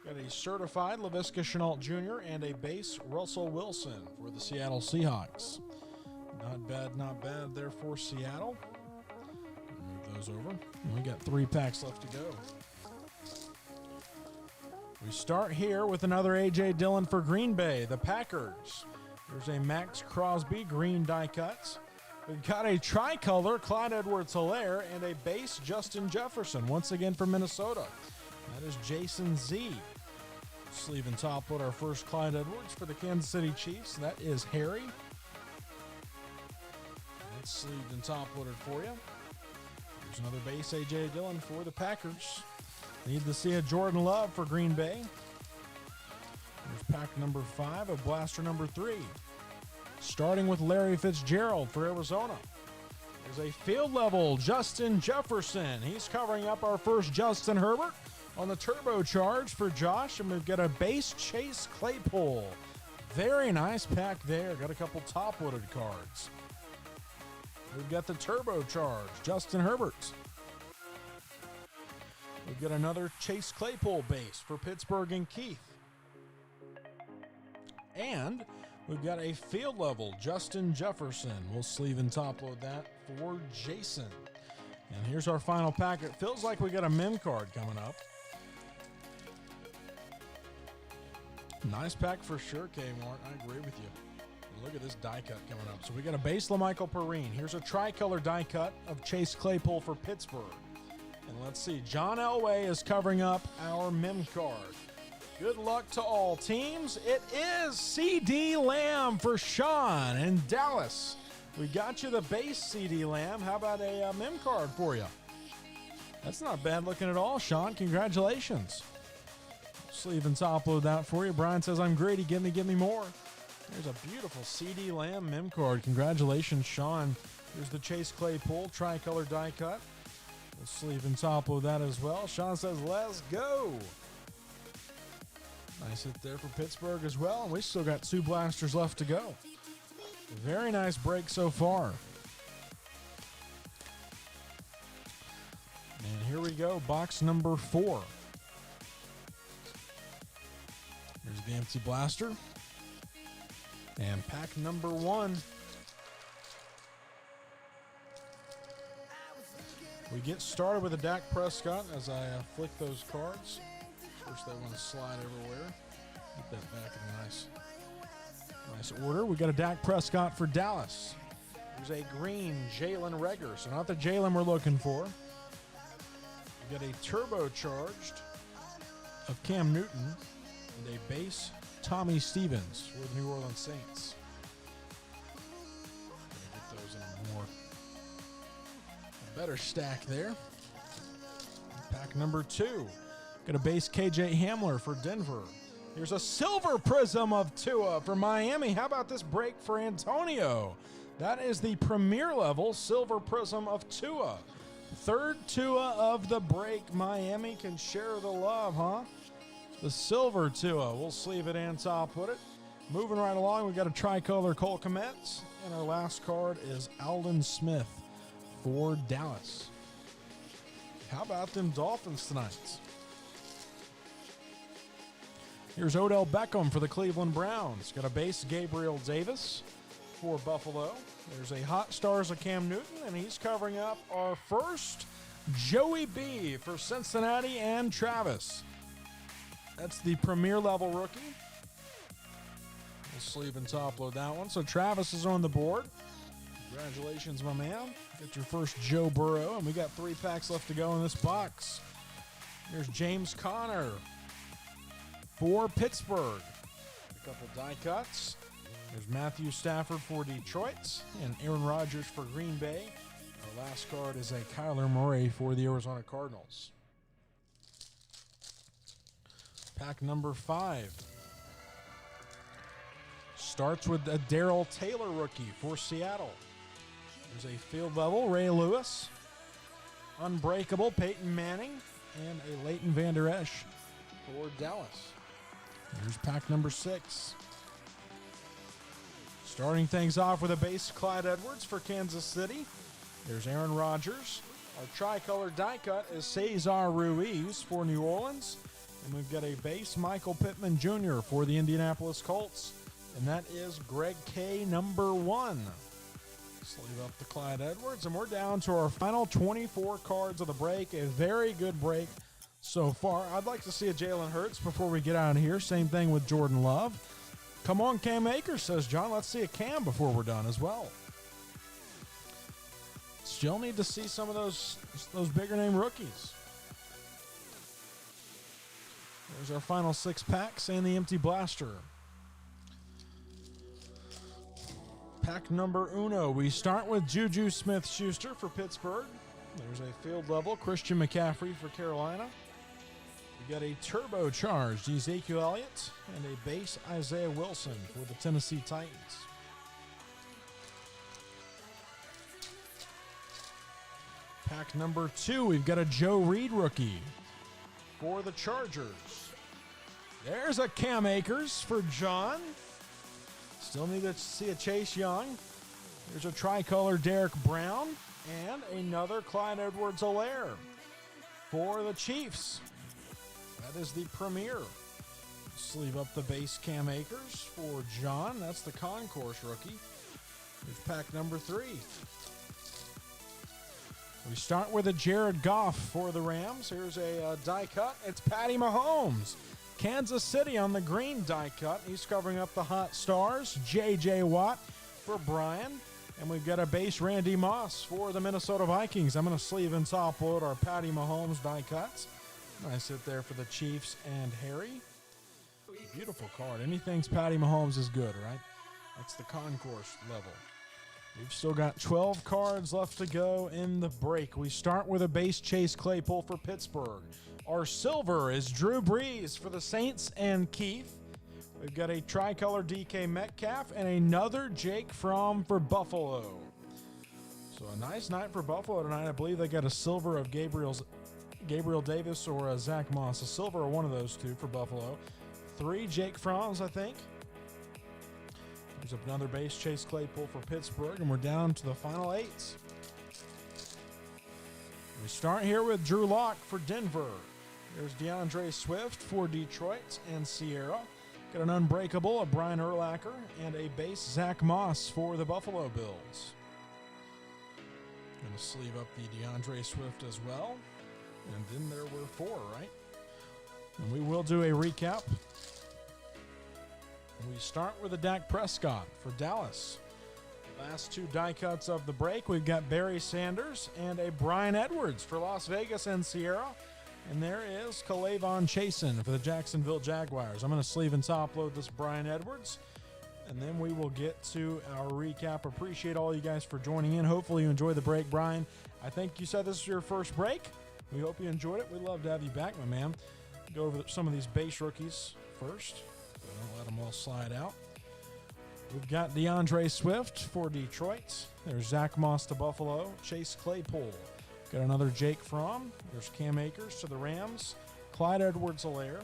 Got a certified Laviska Shenault Jr. and a base Russell Wilson for the Seattle Seahawks. Not bad there for Seattle. Move those over. And we got 3 packs left to go. We start here with another A.J. Dillon for Green Bay, the Packers. There's a Max Crosby green die cuts. We've got a tricolor Clyde Edwards-Helaire and a base Justin Jefferson, once again for Minnesota. That is Jason Z. Sleeve and top with our first Clyde Edwards for the Kansas City Chiefs. That is Harry. That's sleeved and top loaded for you. There's another base A.J. Dillon for the Packers. Need to see a Jordan Love for Green Bay. pack number 5 of blaster number 3. Starting with Larry Fitzgerald for Arizona. There's a field level Justin Jefferson. He's covering up our first Justin Herbert on the turbocharge for Josh. And we've got a base Chase Claypool. Very nice pack there. Got a couple top-loaded cards. We've got the turbocharge Justin Herbert. We've got another Chase Claypool base for Pittsburgh and Keith. And we've got a field level Justin Jefferson. We'll sleeve and top load that for Jason. And here's our final pack. It feels like we got a mem card coming up. Nice pack for sure, Kmart. I agree with you. Look at this die cut coming up. So we got a base LaMichael Perrine. Here's a tricolor die cut of Chase Claypool for Pittsburgh. And let's see, John Elway is covering up our mem card. Good luck to all teams. It is CD Lamb for Sean in Dallas. We got you the base CD Lamb. How about a mem card for you? That's not bad looking at all, Sean. Congratulations. Sleeve and top load that for you. Brian says, I'm greedy. Give me more. There's a beautiful CD Lamb mem card. Congratulations, Sean. Here's the Chase Claypool tricolor die cut. We'll sleeve and top load that as well. Sean says, let's go. Nice hit there for Pittsburgh as well. And we still got 2 blasters left to go. Very nice break so far. And here we go, box number 4. Here's the empty blaster. And pack number 1. We get started with a Dak Prescott as I flick those cards. First, they want to slide everywhere. Get that back in a nice order. We got a Dak Prescott for Dallas. There's a green Jalen Reagor, so not the Jalen we're looking for. We got a turbocharged of Cam Newton and a base Tommy Stevens for the New Orleans Saints. Gonna get those in a better stack there. Pack number 2. Got a base KJ Hamler for Denver. Here's a silver prism of Tua for Miami. How about this break for Antonio? That is the premier level silver prism of Tua. 3rd Tua of the break. Miami can share the love, huh? The silver Tua. We'll sleeve it and top put it. Moving right along, we got a tricolor Cole Kmet. And our last card is Aldon Smith for Dallas. How about them Dolphins tonight? Here's Odell Beckham for the Cleveland Browns. Got a base Gabriel Davis for Buffalo. There's a Hot Stars of Cam Newton, and he's covering up our first Joey B for Cincinnati and Travis. That's the premier level rookie. We'll sleeve and top load that one. So Travis is on the board. Congratulations, my man. Get your first Joe Burrow, and we got 3 packs left to go in this box. Here's James Conner for Pittsburgh. A couple die cuts. There's Matthew Stafford for Detroit and Aaron Rodgers for Green Bay. Our last card is a Kyler Murray for the Arizona Cardinals. Pack number 5. Starts with a Darrell Taylor rookie for Seattle. There's a field level Ray Lewis, Unbreakable Peyton Manning, and a Leighton Vander Esch for Dallas. Here's pack number 6. Starting things off with a base Clyde Edwards for Kansas City. There's Aaron Rodgers. Our tricolor die cut is Cesar Ruiz for New Orleans. And we've got a base Michael Pittman Jr. for the Indianapolis Colts. And that is Greg K. number 1. Sleeve up the Clyde Edwards. And we're down to our final 24 cards of the break. A very good break so far. I'd like to see a Jalen Hurts before we get out of here. Same thing with Jordan Love. Come on, Cam Akers, says John. Let's see a Cam before we're done as well. Still need to see some of those bigger name rookies. There's our final 6 packs and the empty blaster. Pack number 1. We start with Juju Smith-Schuster for Pittsburgh. There's a field level Christian McCaffrey for Carolina. We got a turbocharged Ezekiel Elliott and a base Isaiah Wilson for the Tennessee Titans. Pack number 2, we've got a Joe Reed rookie for the Chargers. There's a Cam Akers for John. Still need to see a Chase Young. There's a tricolor Derek Brown and another Clyde Edwards-Helaire for the Chiefs. That is the premier. Sleeve up the base Cam Akers for John. That's the concourse rookie. Here's pack number 3. We start with a Jared Goff for the Rams. Here's a die cut. It's Patty Mahomes. Kansas City on the green die cut. He's covering up the hot stars. J.J. Watt for Brian. And we've got a base Randy Moss for the Minnesota Vikings. I'm going to sleeve and top load our Patty Mahomes die cuts. Nice hit there for the Chiefs and Harry. Beautiful card. Anything's Patty Mahomes is good, right? That's the concourse level. We've still got 12 cards left to go in the break. We start with a base Chase Claypool for Pittsburgh. Our silver is Drew Brees for the Saints and Keith. We've got a tricolor DK Metcalf and another Jake Fromm for Buffalo. So a nice night for Buffalo tonight. I believe they got a silver of Gabriel Davis or Zach Moss. A silver or one of those two for Buffalo. 3 Jake Fromms, I think. There's another base Chase Claypool for Pittsburgh, and we're down to the final 8. We start here with Drew Lock for Denver. There's DeAndre Swift for Detroit and Sierra. Got an unbreakable of Brian Urlacher and a base Zach Moss for the Buffalo Bills. Going to sleeve up the DeAndre Swift as well. And then there were 4, right? And we will do a recap. We start with a Dak Prescott for Dallas. Last 2 die cuts of the break. We've got Barry Sanders and a Brian Edwards for Las Vegas and Sierra. And there is Kalavon Chasen for the Jacksonville Jaguars. I'm going to sleeve and top load this Brian Edwards. And then we will get to our recap. Appreciate all you guys for joining in. Hopefully you enjoyed the break, Brian. I think you said this is your first break. We hope you enjoyed it. We'd love to have you back, my man. Go over some of these base rookies first. Don't let them all slide out. We've got DeAndre Swift for Detroit. There's Zach Moss to Buffalo. Chase Claypool. Got another Jake Fromm. There's Cam Akers to the Rams. Clyde Edwards-Helaire.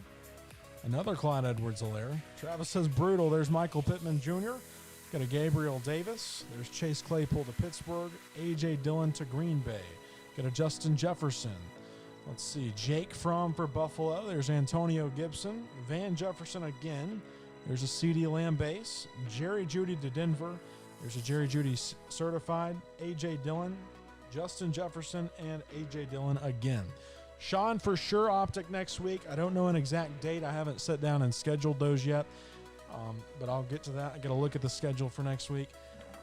Another Clyde Edwards-Helaire. Travis says brutal. There's Michael Pittman Jr. Got a Gabriel Davis. There's Chase Claypool to Pittsburgh. A.J. Dillon to Green Bay. Got a Justin Jefferson. Let's see. Jake Fromm for Buffalo. There's Antonio Gibson. Van Jefferson again. There's a CD Lamb base. Jerry Jeudy to Denver. There's a Jerry Jeudy certified. A.J. Dillon. Justin Jefferson and A.J. Dillon again. Sean for sure optic next week. I don't know an exact date. I haven't sat down and scheduled those yet. But I'll get to that. I got to look at the schedule for next week.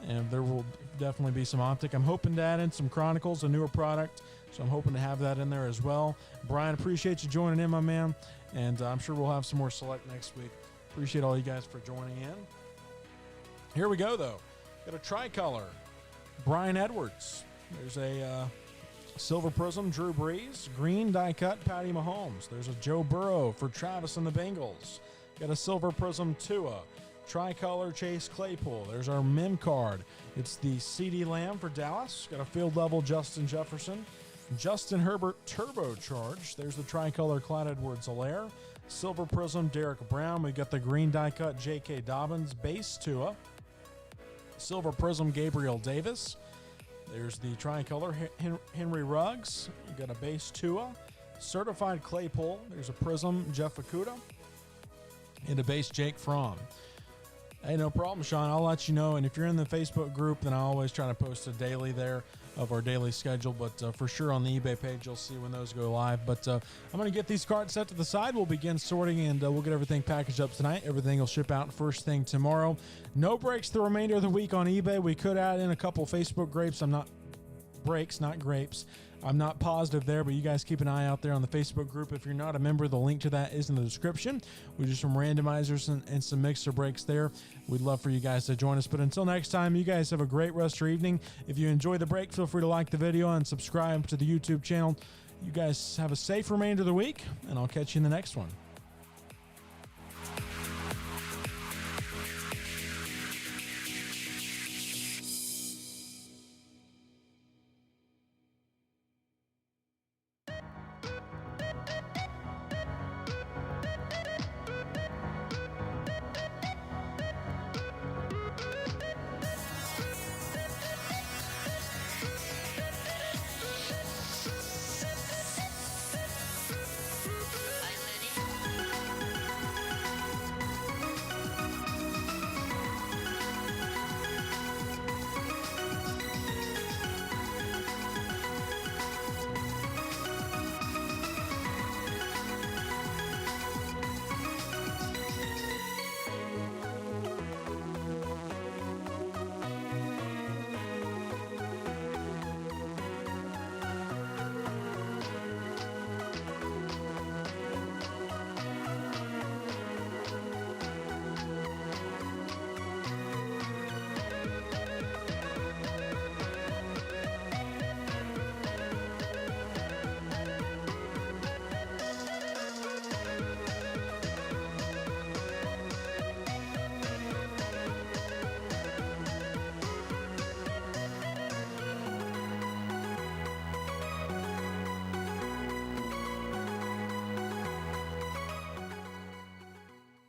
And there will definitely be some optic. I'm hoping to add in some Chronicles, a newer product. So I'm hoping to have that in there as well. Brian, appreciate you joining in, my man. And I'm sure we'll have some more select next week. Appreciate all you guys for joining in. Here we go, though. Got a tricolor. Brian Edwards. There's a silver prism, Drew Brees. Green die cut, Patty Mahomes. There's a Joe Burrow for Travis and the Bengals. Got a silver prism, Tua. Tricolor, Chase Claypool. There's our mem card. It's the CD Lamb for Dallas. Got a field level, Justin Jefferson. Justin Herbert turbocharged. There's the tricolor, Clyde Edwards-Helaire. Silver prism, Derek Brown. We got the green die cut, J.K. Dobbins. Base Tua. Silver prism, Gabriel Davis. There's the tricolor, Henry Ruggs. You got a base Tua. Certified Claypool. There's a prism, Jeff Okudah. And a base, Jake Fromm. Hey, no problem, Sean. I'll let you know. And if you're in the Facebook group, then I always try to post a daily there of our daily schedule. But for sure on the eBay page, you'll see when those go live. But I'm going to get these cards set to the side. We'll begin sorting, and we'll get everything packaged up tonight. Everything will ship out first thing tomorrow. No breaks the remainder of the week on eBay. We could add in a couple Facebook grapes. Not grapes. I'm not positive there, but you guys keep an eye out there on the Facebook group. If you're not a member, the link to that is in the description. We do some randomizers and some mixer breaks there. We'd love for you guys to join us. But until next time, you guys have a great rest of your evening. If you enjoy the break, feel free to like the video and subscribe to the YouTube channel. You guys have a safe remainder of the week, and I'll catch you in the next one.